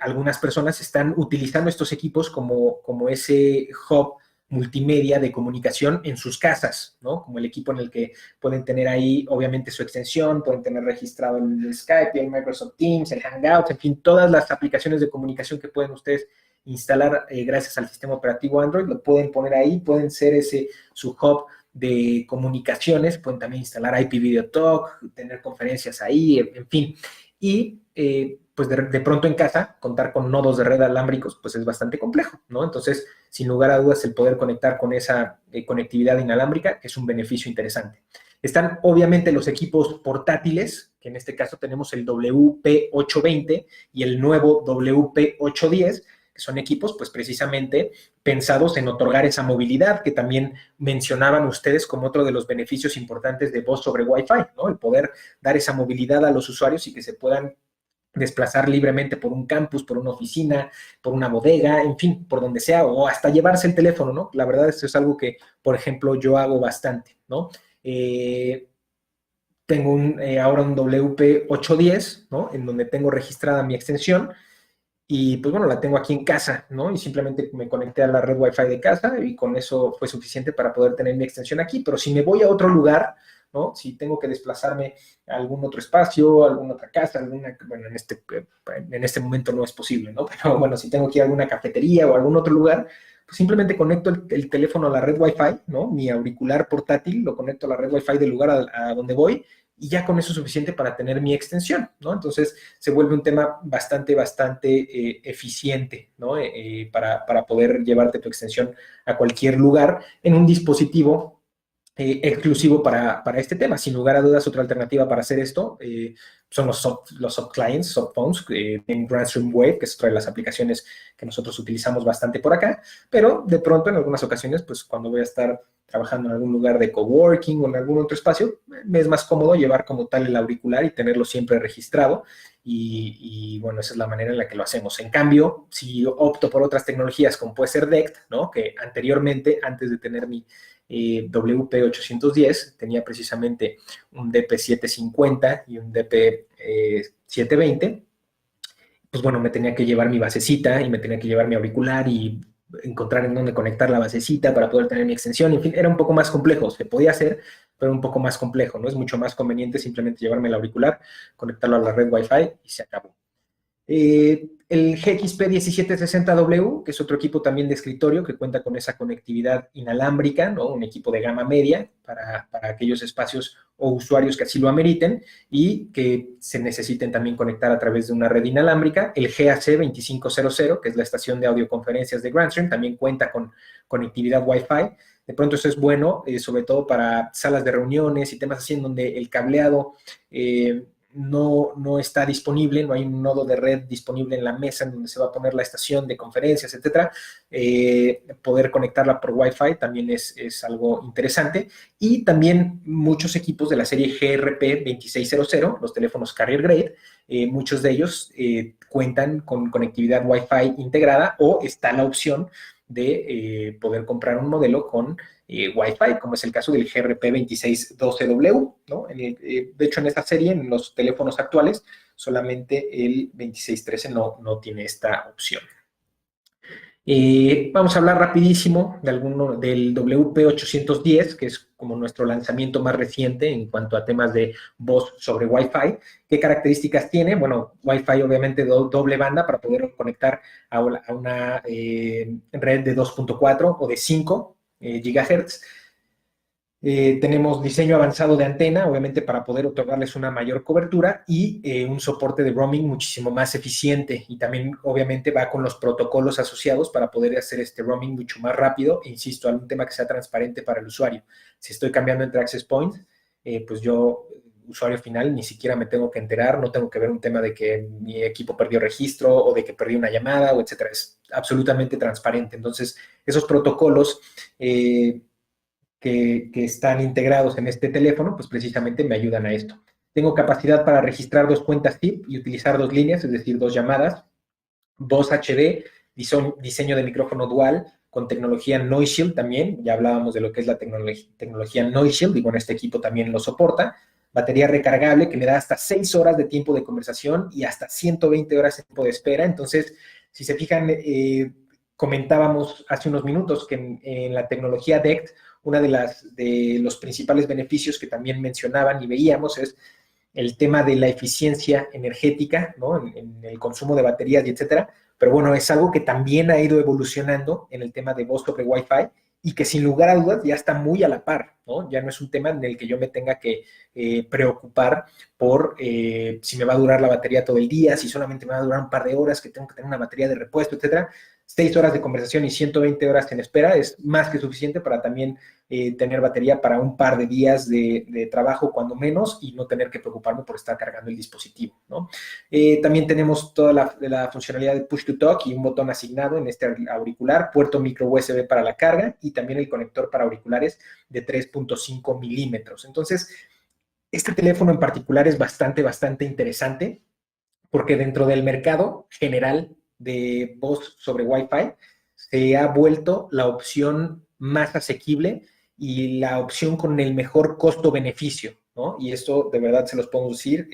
algunas personas están utilizando estos equipos como ese hub multimedia de comunicación en sus casas, ¿no? Como el equipo en el que pueden tener ahí, obviamente, su extensión, pueden tener registrado el Skype, el Microsoft Teams, el Hangouts, en fin, todas las aplicaciones de comunicación que pueden ustedes instalar gracias al sistema operativo Android, lo pueden poner ahí, pueden ser su hub de comunicaciones, pueden también instalar IP Video Talk, tener conferencias ahí, en fin. Y pues de pronto en casa, contar con nodos de red alámbricos, pues es bastante complejo, ¿no? Entonces, sin lugar a dudas, el poder conectar con esa conectividad inalámbrica es un beneficio interesante. Están obviamente los equipos portátiles, que en este caso tenemos el WP820 y el nuevo WP810, que son equipos, pues precisamente pensados en otorgar esa movilidad que también mencionaban ustedes como otro de los beneficios importantes de voz sobre Wi-Fi, ¿no? El poder dar esa movilidad a los usuarios y que se puedan desplazar libremente por un campus, por una oficina, por una bodega, en fin, por donde sea, o hasta llevarse el teléfono, ¿no? La verdad, esto es algo que, por ejemplo, yo hago bastante, ¿no? tengo ahora un WP810, ¿no? En donde tengo registrada mi extensión y pues bueno, la tengo aquí en casa, ¿no? Y simplemente me conecté a la red Wi-Fi de casa y con eso fue suficiente para poder tener mi extensión aquí. Pero si me voy a otro lugar, ¿no? Si tengo que desplazarme a algún otro espacio, a alguna otra casa, bueno, en este momento no es posible, ¿no? Pero bueno, si tengo que ir a alguna cafetería o a algún otro lugar, pues simplemente conecto el teléfono a la red Wi-Fi, ¿no? Mi auricular portátil lo conecto a la red Wi-Fi del lugar a donde voy y ya con eso es suficiente para tener mi extensión, ¿no? Entonces se vuelve un tema bastante eficiente, ¿no? Para poder llevarte tu extensión a cualquier lugar en un dispositivo exclusivo para este tema. Sin lugar a dudas, otra alternativa para hacer esto son los subclients, subphones, en Grandstream Wave, que es otra de las aplicaciones que nosotros utilizamos bastante por acá, pero de pronto en algunas ocasiones, pues cuando voy a estar trabajando en algún lugar de coworking o en algún otro espacio, me es más cómodo llevar como tal el auricular y tenerlo siempre registrado y bueno, esa es la manera en la que lo hacemos. En cambio, si opto por otras tecnologías como puede ser DECT, ¿no? Que anteriormente, antes de tener mi WP810, tenía precisamente un DP750 y un DP720, pues bueno, me tenía que llevar mi basecita y me tenía que llevar mi auricular y encontrar en dónde conectar la basecita para poder tener mi extensión. En fin, era un poco más complejo. Se podía hacer, pero un poco más complejo, ¿no? Es mucho más conveniente simplemente llevarme el auricular, conectarlo a la red Wi-Fi y se acabó. El GXP1760W, que es otro equipo también de escritorio que cuenta con esa conectividad inalámbrica, ¿no? Un equipo de gama media para aquellos espacios o usuarios que así lo ameriten y que se necesiten también conectar a través de una red inalámbrica. El GAC2500, que es la estación de audioconferencias de Grandstream, también cuenta con conectividad Wi-Fi. De pronto eso es bueno, sobre todo para salas de reuniones y temas así en donde el cableado no está disponible, no hay un nodo de red disponible en la mesa en donde se va a poner la estación de conferencias, etcétera. Poder conectarla por Wi-Fi también es algo interesante. Y también muchos equipos de la serie GRP2600, los teléfonos Carrier Grade, muchos de ellos cuentan con conectividad Wi-Fi integrada o está la opción de poder comprar un modelo con Wi-Fi, como es el caso del GRP2612W, ¿no? De hecho, en esta serie, en los teléfonos actuales, solamente el 2613 no tiene esta opción. Vamos a hablar rapidísimo del WP810, que es como nuestro lanzamiento más reciente en cuanto a temas de voz sobre Wi-Fi. ¿Qué características tiene? Bueno, Wi-Fi obviamente doble banda para poder conectar a una red de 2.4 o de 5 GHz. Tenemos diseño avanzado de antena, obviamente para poder otorgarles una mayor cobertura y un soporte de roaming muchísimo más eficiente y también obviamente va con los protocolos asociados para poder hacer este roaming mucho más rápido e insisto, algún tema que sea transparente para el usuario. Si estoy cambiando entre access points, pues yo, usuario final, ni siquiera me tengo que enterar, no tengo que ver un tema de que mi equipo perdió registro o de que perdí una llamada o etcétera, es absolutamente transparente. Entonces, esos protocolos que están integrados en este teléfono, pues precisamente me ayudan a esto. Tengo capacidad para registrar 2 cuentas SIP y utilizar 2 líneas, es decir, 2 llamadas, voz HD, diseño de micrófono dual, con tecnología Noise Shield también, ya hablábamos de lo que es la tecnología Noise Shield, y bueno, este equipo también lo soporta, batería recargable que me da hasta 6 horas de tiempo de conversación y hasta 120 horas de tiempo de espera. Entonces, si se fijan, comentábamos hace unos minutos que en la tecnología DECT, una de los principales beneficios que también mencionaban y veíamos es el tema de la eficiencia energética, ¿no? En el consumo de baterías y etcétera. Pero bueno, es algo que también ha ido evolucionando en el tema de voz sobre Wi-Fi y que sin lugar a dudas ya está muy a la par, ¿no? Ya no es un tema en el que yo me tenga que preocupar por si me va a durar la batería todo el día, si solamente me va a durar un par de horas, que tengo que tener una batería de repuesto, etcétera. 6 horas de conversación y 120 horas en espera es más que suficiente para también tener batería para un par de días de trabajo, cuando menos, y no tener que preocuparme por estar cargando el dispositivo, ¿no? También tenemos toda la funcionalidad de Push to Talk y un botón asignado en este auricular, puerto micro USB para la carga y también el conector para auriculares de 3.5 milímetros. Entonces, este teléfono en particular es bastante interesante porque dentro del mercado general de voz sobre Wi-Fi se ha vuelto la opción más asequible y la opción con el mejor costo-beneficio, ¿no? Y esto de verdad se los podemos decir,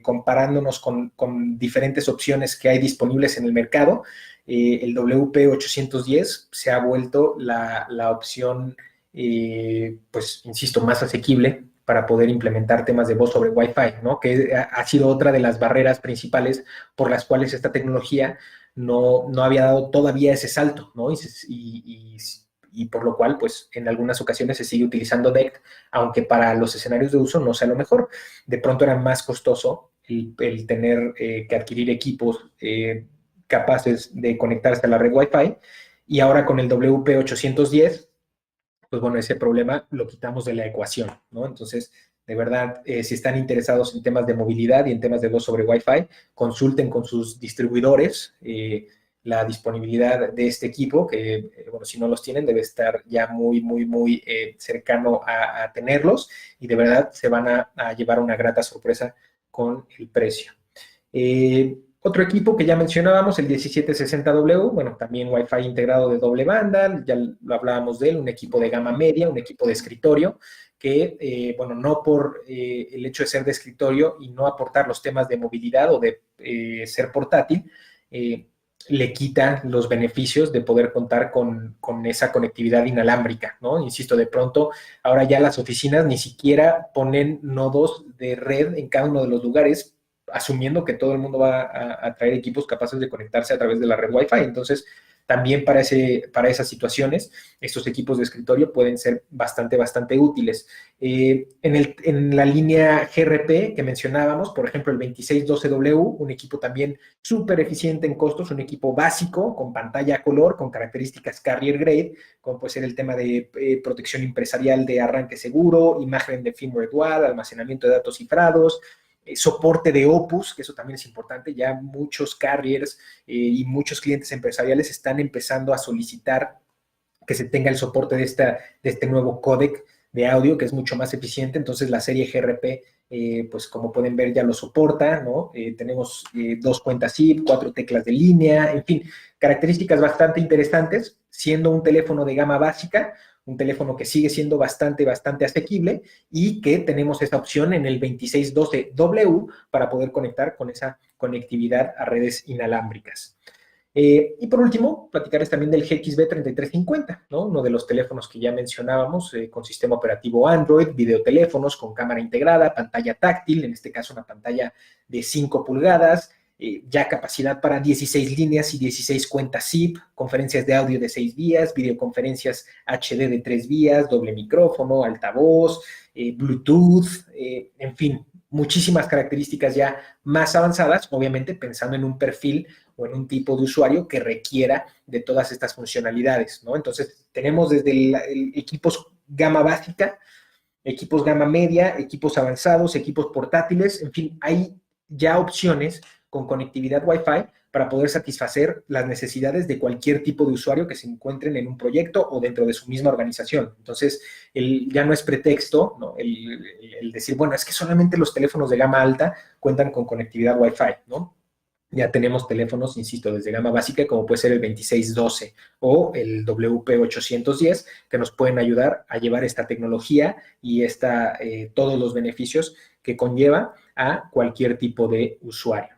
comparándonos con diferentes opciones que hay disponibles en el mercado. El WP810 se ha vuelto la opción, pues, insisto, más asequible para poder implementar temas de voz sobre Wi-Fi, ¿no? Que ha sido otra de las barreras principales por las cuales esta tecnología no había dado todavía ese salto, ¿no? Y por lo cual, pues, en algunas ocasiones se sigue utilizando DECT, aunque para los escenarios de uso no sea lo mejor. De pronto era más costoso el tener que adquirir equipos capaces de conectarse a la red Wi-Fi, y ahora con el WP810, pues bueno, ese problema lo quitamos de la ecuación, ¿no? Entonces, de verdad, si están interesados en temas de movilidad y en temas de voz sobre Wi-Fi, consulten con sus distribuidores la disponibilidad de este equipo, que, bueno, si no los tienen, debe estar ya muy, muy, muy cercano a tenerlos, y de verdad se van a llevar una grata sorpresa con el precio. Otro equipo que ya mencionábamos, el 1760W, bueno, también Wi-Fi integrado de doble banda, ya lo hablábamos de él, un equipo de gama media, un equipo de escritorio, que, bueno, no por el hecho de ser de escritorio y no aportar los temas de movilidad o de ser portátil, le quita los beneficios de poder contar con esa conectividad inalámbrica, ¿no? Insisto, de pronto, ahora ya las oficinas ni siquiera ponen nodos de red en cada uno de los lugares, asumiendo que todo el mundo va a traer equipos capaces de conectarse a través de la red Wi-Fi. Entonces, también para esas situaciones, estos equipos de escritorio pueden ser bastante, bastante útiles. En la línea GRP que mencionábamos, por ejemplo, el 2612W, un equipo también súper eficiente en costos, un equipo básico, con pantalla a color, con características carrier grade, como puede ser el tema de protección empresarial de arranque seguro, imagen de firmware dual, almacenamiento de datos cifrados, soporte de Opus, que eso también es importante. Ya muchos carriers y muchos clientes empresariales están empezando a solicitar que se tenga el soporte de este nuevo códec de audio, que es mucho más eficiente. Entonces la serie GRP, pues como pueden ver, ya lo soporta, ¿no? Tenemos 2 cuentas SIP, 4 teclas de línea, en fin, características bastante interesantes, siendo un teléfono de gama básica, un teléfono que sigue siendo bastante, bastante asequible, y que tenemos esa opción en el 2612W para poder conectar con esa conectividad a redes inalámbricas. Y por último, platicarles también del GXB3350, ¿no? Uno de los teléfonos que ya mencionábamos, con sistema operativo Android, videoteléfonos con cámara integrada, pantalla táctil, en este caso una pantalla de 5 pulgadas, ya capacidad para 16 líneas y 16 cuentas SIP, conferencias de audio de 6 vías, videoconferencias HD de 3 vías, doble micrófono, altavoz, Bluetooth, en fin, muchísimas características ya más avanzadas, obviamente pensando en un perfil o en un tipo de usuario que requiera de todas estas funcionalidades, ¿no? Entonces, tenemos desde equipos gama básica, equipos gama media, equipos avanzados, equipos portátiles, en fin, hay ya opciones con conectividad Wi-Fi para poder satisfacer las necesidades de cualquier tipo de usuario que se encuentren en un proyecto o dentro de su misma organización. Entonces, ya no es pretexto, ¿no? El decir, bueno, es que solamente los teléfonos de gama alta cuentan con conectividad Wi-Fi, ¿no? Ya tenemos teléfonos, insisto, desde gama básica, como puede ser el 2612 o el WP810, que nos pueden ayudar a llevar esta tecnología y todos los beneficios que conlleva a cualquier tipo de usuario.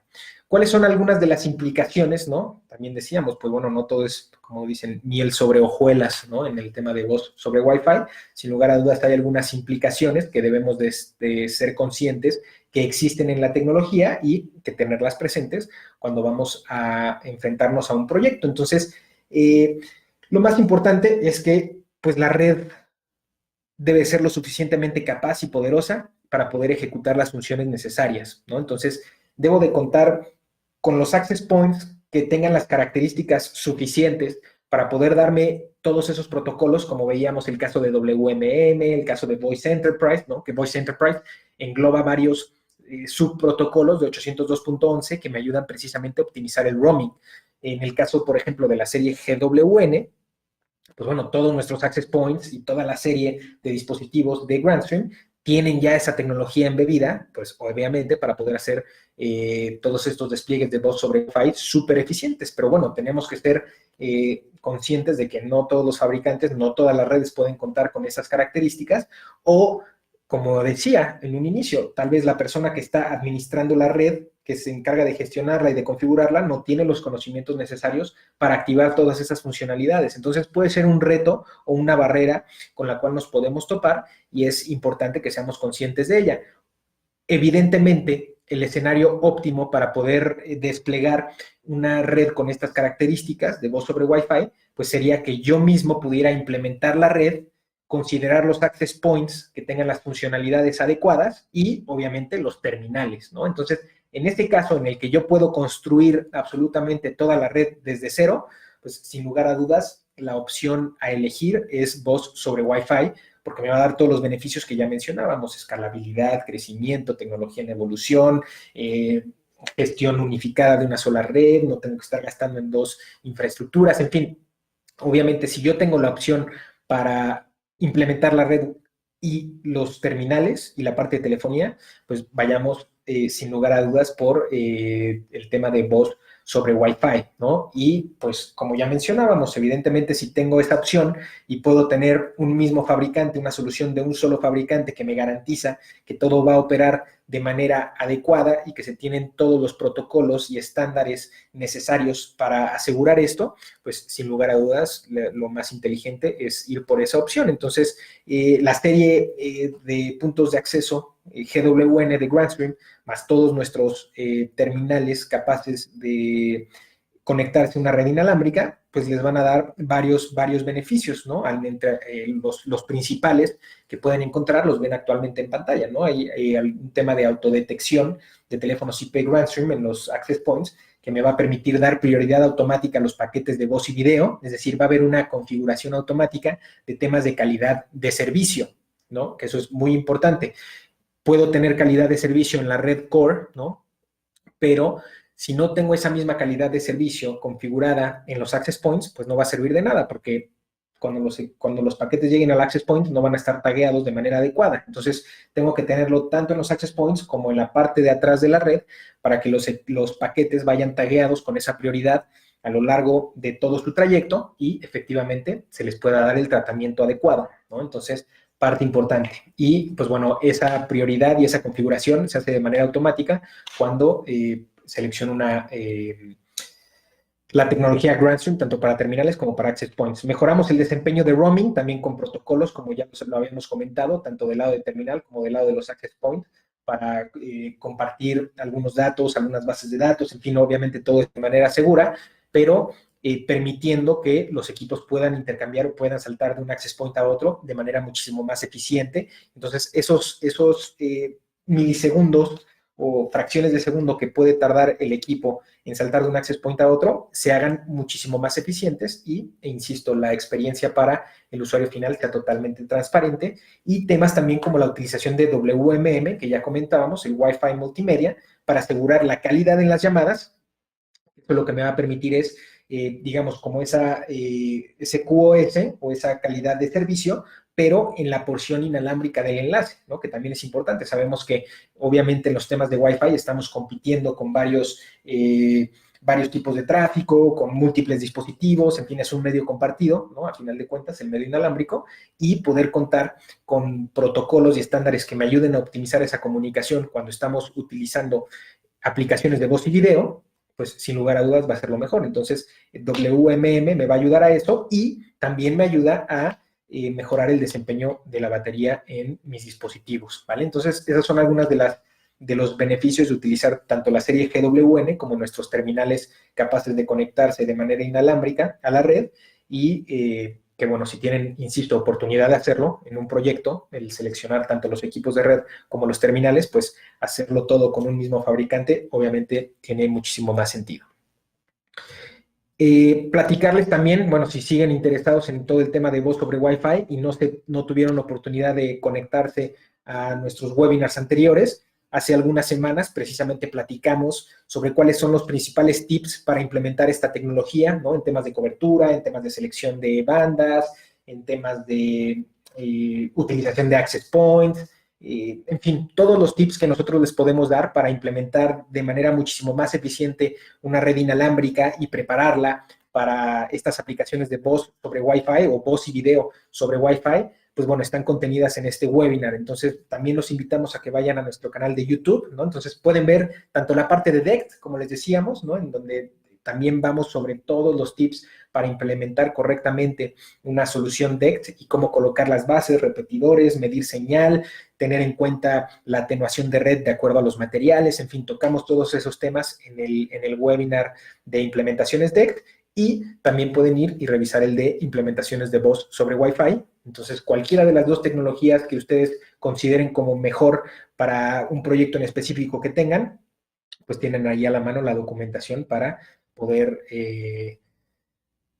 ¿Cuáles son algunas de las implicaciones, no? También decíamos, pues bueno, no todo es, como dicen, miel sobre hojuelas, ¿no? En el tema de voz sobre Wi-Fi. Sin lugar a dudas, hay algunas implicaciones que debemos de ser conscientes que existen en la tecnología y que tenerlas presentes cuando vamos a enfrentarnos a un proyecto. Entonces, lo más importante es que, pues, la red debe ser lo suficientemente capaz y poderosa para poder ejecutar las funciones necesarias, ¿no? Entonces, debo de contar con los access points que tengan las características suficientes para poder darme todos esos protocolos, como veíamos el caso de WMM, el caso de Voice Enterprise, ¿no? Que Voice Enterprise engloba varios subprotocolos de 802.11 que me ayudan precisamente a optimizar el roaming. En el caso, por ejemplo, de la serie GWN, pues bueno, todos nuestros access points y toda la serie de dispositivos de Grandstream tienen ya esa tecnología embebida, pues obviamente para poder hacer todos estos despliegues de voz sobre Wi-Fi súper eficientes. Pero bueno, tenemos que ser conscientes de que no todos los fabricantes, no todas las redes pueden contar con esas características, o como decía en un inicio, tal vez la persona que está administrando la red, que se encarga de gestionarla y de configurarla, no tiene los conocimientos necesarios para activar todas esas funcionalidades. Entonces puede ser un reto o una barrera con la cual nos podemos topar y es importante que seamos conscientes de ella. Evidentemente, el escenario óptimo para poder desplegar una red con estas características de voz sobre Wi-Fi, pues sería que yo mismo pudiera implementar la red, considerar los access points que tengan las funcionalidades adecuadas y, obviamente, los terminales, ¿no? Entonces, en este caso en el que yo puedo construir absolutamente toda la red desde cero, pues sin lugar a dudas, la opción a elegir es voz sobre Wi-Fi, porque me va a dar todos los beneficios que ya mencionábamos: escalabilidad, crecimiento, tecnología en evolución, gestión unificada de una sola red, no tengo que estar gastando en dos infraestructuras, en fin. Obviamente, si yo tengo la opción para implementar la red y los terminales y la parte de telefonía, pues vayamos sin lugar a dudas por el tema de voz sobre Wi-Fi, ¿no? Y pues como ya mencionábamos, evidentemente si tengo esta opción y puedo tener un mismo fabricante, una solución de un solo fabricante que me garantiza que todo va a operar de manera adecuada y que se tienen todos los protocolos y estándares necesarios para asegurar esto, pues sin lugar a dudas lo más inteligente es ir por esa opción. Entonces, la serie de puntos de acceso GWN de Grandstream, más todos nuestros terminales capaces de conectarse a una red inalámbrica, pues les van a dar varios beneficios, ¿no? Entre los principales que pueden encontrar los ven actualmente en pantalla, ¿no? Hay un tema de autodetección de teléfonos IP Grandstream en los access points que me va a permitir dar prioridad automática a los paquetes de voz y video, es decir, va a haber una configuración automática de temas de calidad de servicio, ¿no? Que eso es muy importante. Puedo tener calidad de servicio en la red core, ¿no? Pero si no tengo esa misma calidad de servicio configurada en los access points, pues no va a servir de nada, porque cuando los paquetes lleguen al access point no van a estar tagueados de manera adecuada. Entonces, tengo que tenerlo tanto en los access points como en la parte de atrás de la red para que los paquetes vayan tagueados con esa prioridad a lo largo de todo su trayecto y efectivamente se les pueda dar el tratamiento adecuado, ¿no? Entonces, parte importante. Y, pues bueno, esa prioridad y esa configuración se hace de manera automática cuando selecciono la tecnología Grandstream, tanto para terminales como para access points. Mejoramos el desempeño de roaming, también con protocolos, como ya lo habíamos comentado, tanto del lado de terminal como del lado de los access points, para compartir algunos datos, algunas bases de datos, en fin, obviamente todo es de manera segura, pero permitiendo que los equipos puedan intercambiar o puedan saltar de un access point a otro de manera muchísimo más eficiente. Entonces, esos milisegundos o fracciones de segundo que puede tardar el equipo en saltar de un access point a otro, se hagan muchísimo más eficientes y, insisto, la experiencia para el usuario final sea totalmente transparente. Y temas también como la utilización de WMM, que ya comentábamos, el Wi-Fi multimedia, para asegurar la calidad en las llamadas. Eso lo que me va a permitir es, digamos, como ese QoS o esa calidad de servicio, pero en la porción inalámbrica del enlace, ¿no? Que también es importante. Sabemos que, obviamente, en los temas de Wi-Fi estamos compitiendo con varios tipos de tráfico, con múltiples dispositivos, en fin, es un medio compartido, ¿no? A final de cuentas, el medio inalámbrico, y poder contar con protocolos y estándares que me ayuden a optimizar esa comunicación cuando estamos utilizando aplicaciones de voz y video, pues sin lugar a dudas va a ser lo mejor. Entonces, WMM me va a ayudar a eso y también me ayuda a mejorar el desempeño de la batería en mis dispositivos, ¿vale? Entonces, esas son algunas de los beneficios de utilizar tanto la serie GWN como nuestros terminales capaces de conectarse de manera inalámbrica a la red y que, bueno, si tienen, insisto, oportunidad de hacerlo en un proyecto, el seleccionar tanto los equipos de red como los terminales, pues hacerlo todo con un mismo fabricante, obviamente tiene muchísimo más sentido. Platicarles también, bueno, si siguen interesados en todo el tema de voz sobre Wi-Fi y no tuvieron oportunidad de conectarse a nuestros webinars anteriores, hace algunas semanas precisamente platicamos sobre cuáles son los principales tips para implementar esta tecnología, ¿no? En temas de cobertura, en temas de selección de bandas, en temas de utilización de access points, en fin, todos los tips que nosotros les podemos dar para implementar de manera muchísimo más eficiente una red inalámbrica y prepararla para estas aplicaciones de voz sobre Wi-Fi o voz y video sobre Wi-Fi, pues bueno, están contenidas en este webinar. Entonces, también los invitamos a que vayan a nuestro canal de YouTube, ¿no? Entonces, pueden ver tanto la parte de DECT, como les decíamos, ¿no? En donde también vamos sobre todos los tips para implementar correctamente una solución DECT y cómo colocar las bases, repetidores, medir señal, tener en cuenta la atenuación de red de acuerdo a los materiales, en fin, tocamos todos esos temas en el webinar de implementaciones DECT y también pueden ir y revisar el de implementaciones de voz sobre Wi-Fi. Entonces, cualquiera de las dos tecnologías que ustedes consideren como mejor para un proyecto en específico que tengan, pues tienen ahí a la mano la documentación para poder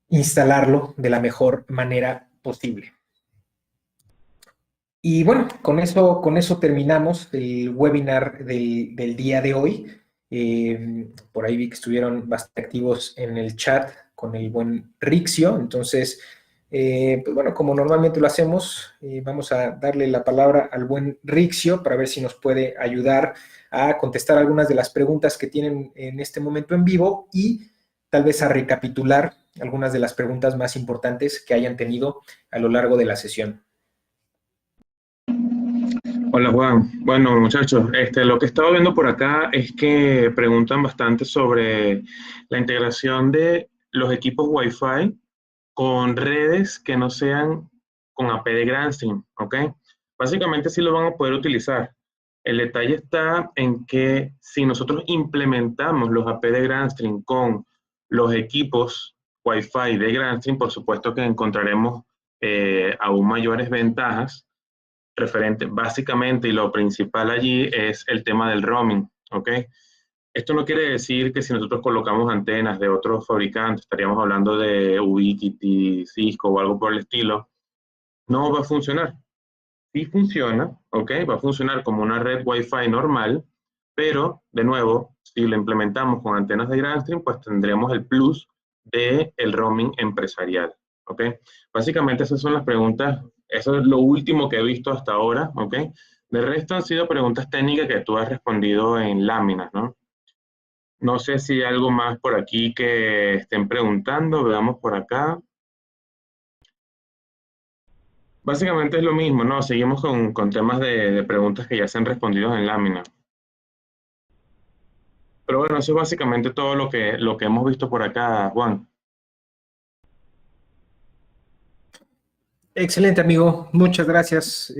instalarlo de la mejor manera posible. Y bueno, con eso terminamos el webinar del día de hoy. Por ahí vi que estuvieron bastante activos en el chat con el buen Rixio. Entonces, pues bueno, como normalmente lo hacemos, vamos a darle la palabra al buen Rixio para ver si nos puede ayudar a contestar algunas de las preguntas que tienen en este momento en vivo y tal vez a recapitular algunas de las preguntas más importantes que hayan tenido a lo largo de la sesión. Hola Juan, bueno muchachos, lo que he estado viendo por acá es que preguntan bastante sobre la integración de los equipos Wi-Fi con redes que no sean con AP de Grandstream, ¿ok? Básicamente sí lo van a poder utilizar. El detalle está en que si nosotros implementamos los AP de Grandstream con los equipos Wi-Fi de Grandstream, por supuesto que encontraremos aún mayores ventajas referente. Básicamente, y lo principal allí es el tema del roaming, ¿ok? Esto no quiere decir que si nosotros colocamos antenas de otros fabricantes, estaríamos hablando de Ubiquiti, Cisco o algo por el estilo, no va a funcionar. Sí funciona, ¿ok? Va a funcionar como una red Wi-Fi normal, pero, de nuevo, si lo implementamos con antenas de Grandstream, pues tendremos el plus del roaming empresarial, ¿ok? Básicamente esas son las preguntas, eso es lo último que he visto hasta ahora, ¿ok? De resto han sido preguntas técnicas que tú has respondido en láminas, ¿no? No sé si hay algo más por aquí que estén preguntando, veamos por acá. Básicamente es lo mismo, ¿no? Seguimos con temas de preguntas que ya se han respondido en lámina. Pero bueno, eso es básicamente todo lo que hemos visto por acá, Juan. Excelente, amigo. Muchas gracias.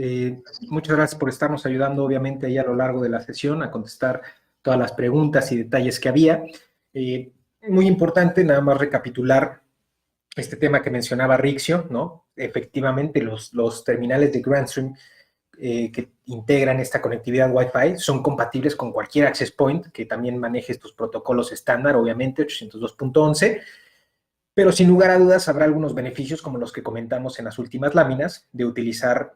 Muchas gracias por estarnos ayudando, obviamente, ahí a lo largo de la sesión a contestar todas las preguntas y detalles que había. Muy importante, nada más recapitular este tema que mencionaba Rixio, ¿no? Efectivamente, los terminales de Grandstream que integran esta conectividad Wi-Fi son compatibles con cualquier access point que también maneje estos protocolos estándar, obviamente, 802.11. Pero sin lugar a dudas habrá algunos beneficios como los que comentamos en las últimas láminas de utilizar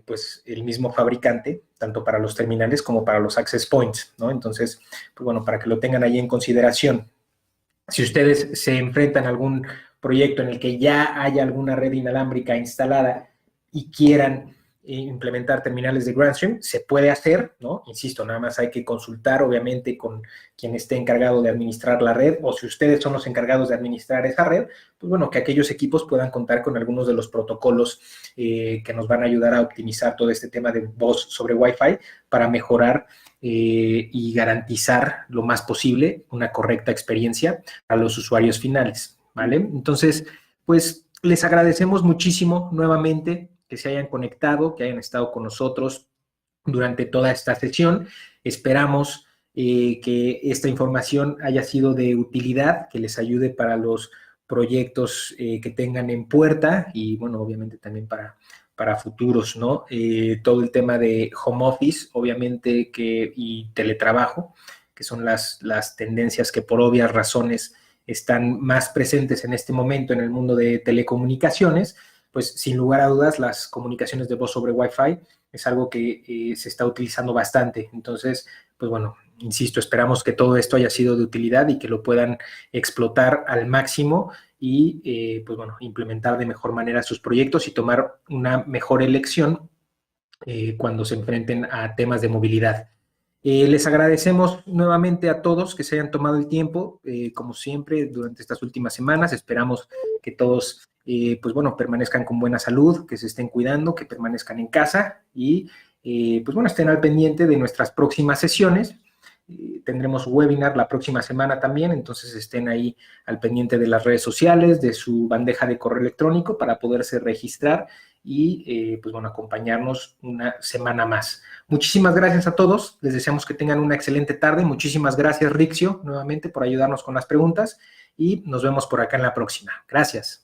pues el mismo fabricante tanto para los terminales como para los access points, ¿no? Entonces, pues bueno, para que lo tengan ahí en consideración. Si ustedes se enfrentan a algún proyecto en el que ya haya alguna red inalámbrica instalada y quieran implementar terminales de Grandstream, se puede hacer, ¿no? Insisto, nada más hay que consultar, obviamente, con quien esté encargado de administrar la red, o si ustedes son los encargados de administrar esa red, pues bueno, que aquellos equipos puedan contar con algunos de los protocolos que nos van a ayudar a optimizar todo este tema de voz sobre Wi-Fi para mejorar y garantizar lo más posible una correcta experiencia a los usuarios finales, ¿vale? Entonces, pues les agradecemos muchísimo nuevamente que se hayan conectado, que hayan estado con nosotros durante toda esta sesión. Esperamos que esta información haya sido de utilidad, que les ayude para los proyectos que tengan en puerta y, bueno, obviamente también para futuros, ¿no? Todo el tema de home office, obviamente, y teletrabajo, que son las tendencias que por obvias razones están más presentes en este momento en el mundo de telecomunicaciones, pues sin lugar a dudas las comunicaciones de voz sobre Wi-Fi es algo que se está utilizando bastante. Entonces, pues bueno, insisto, esperamos que todo esto haya sido de utilidad y que lo puedan explotar al máximo y, pues bueno, implementar de mejor manera sus proyectos y tomar una mejor elección cuando se enfrenten a temas de movilidad. Les agradecemos nuevamente a todos que se hayan tomado el tiempo, como siempre, durante estas últimas semanas. Esperamos que todos, pues bueno, permanezcan con buena salud, que se estén cuidando, que permanezcan en casa y, pues bueno, estén al pendiente de nuestras próximas sesiones. Tendremos webinar la próxima semana también, entonces estén ahí al pendiente de las redes sociales, de su bandeja de correo electrónico para poderse registrar y, pues bueno, acompañarnos una semana más. Muchísimas gracias a todos, les deseamos que tengan una excelente tarde. Muchísimas gracias, Rixio, nuevamente por ayudarnos con las preguntas y nos vemos por acá en la próxima. Gracias.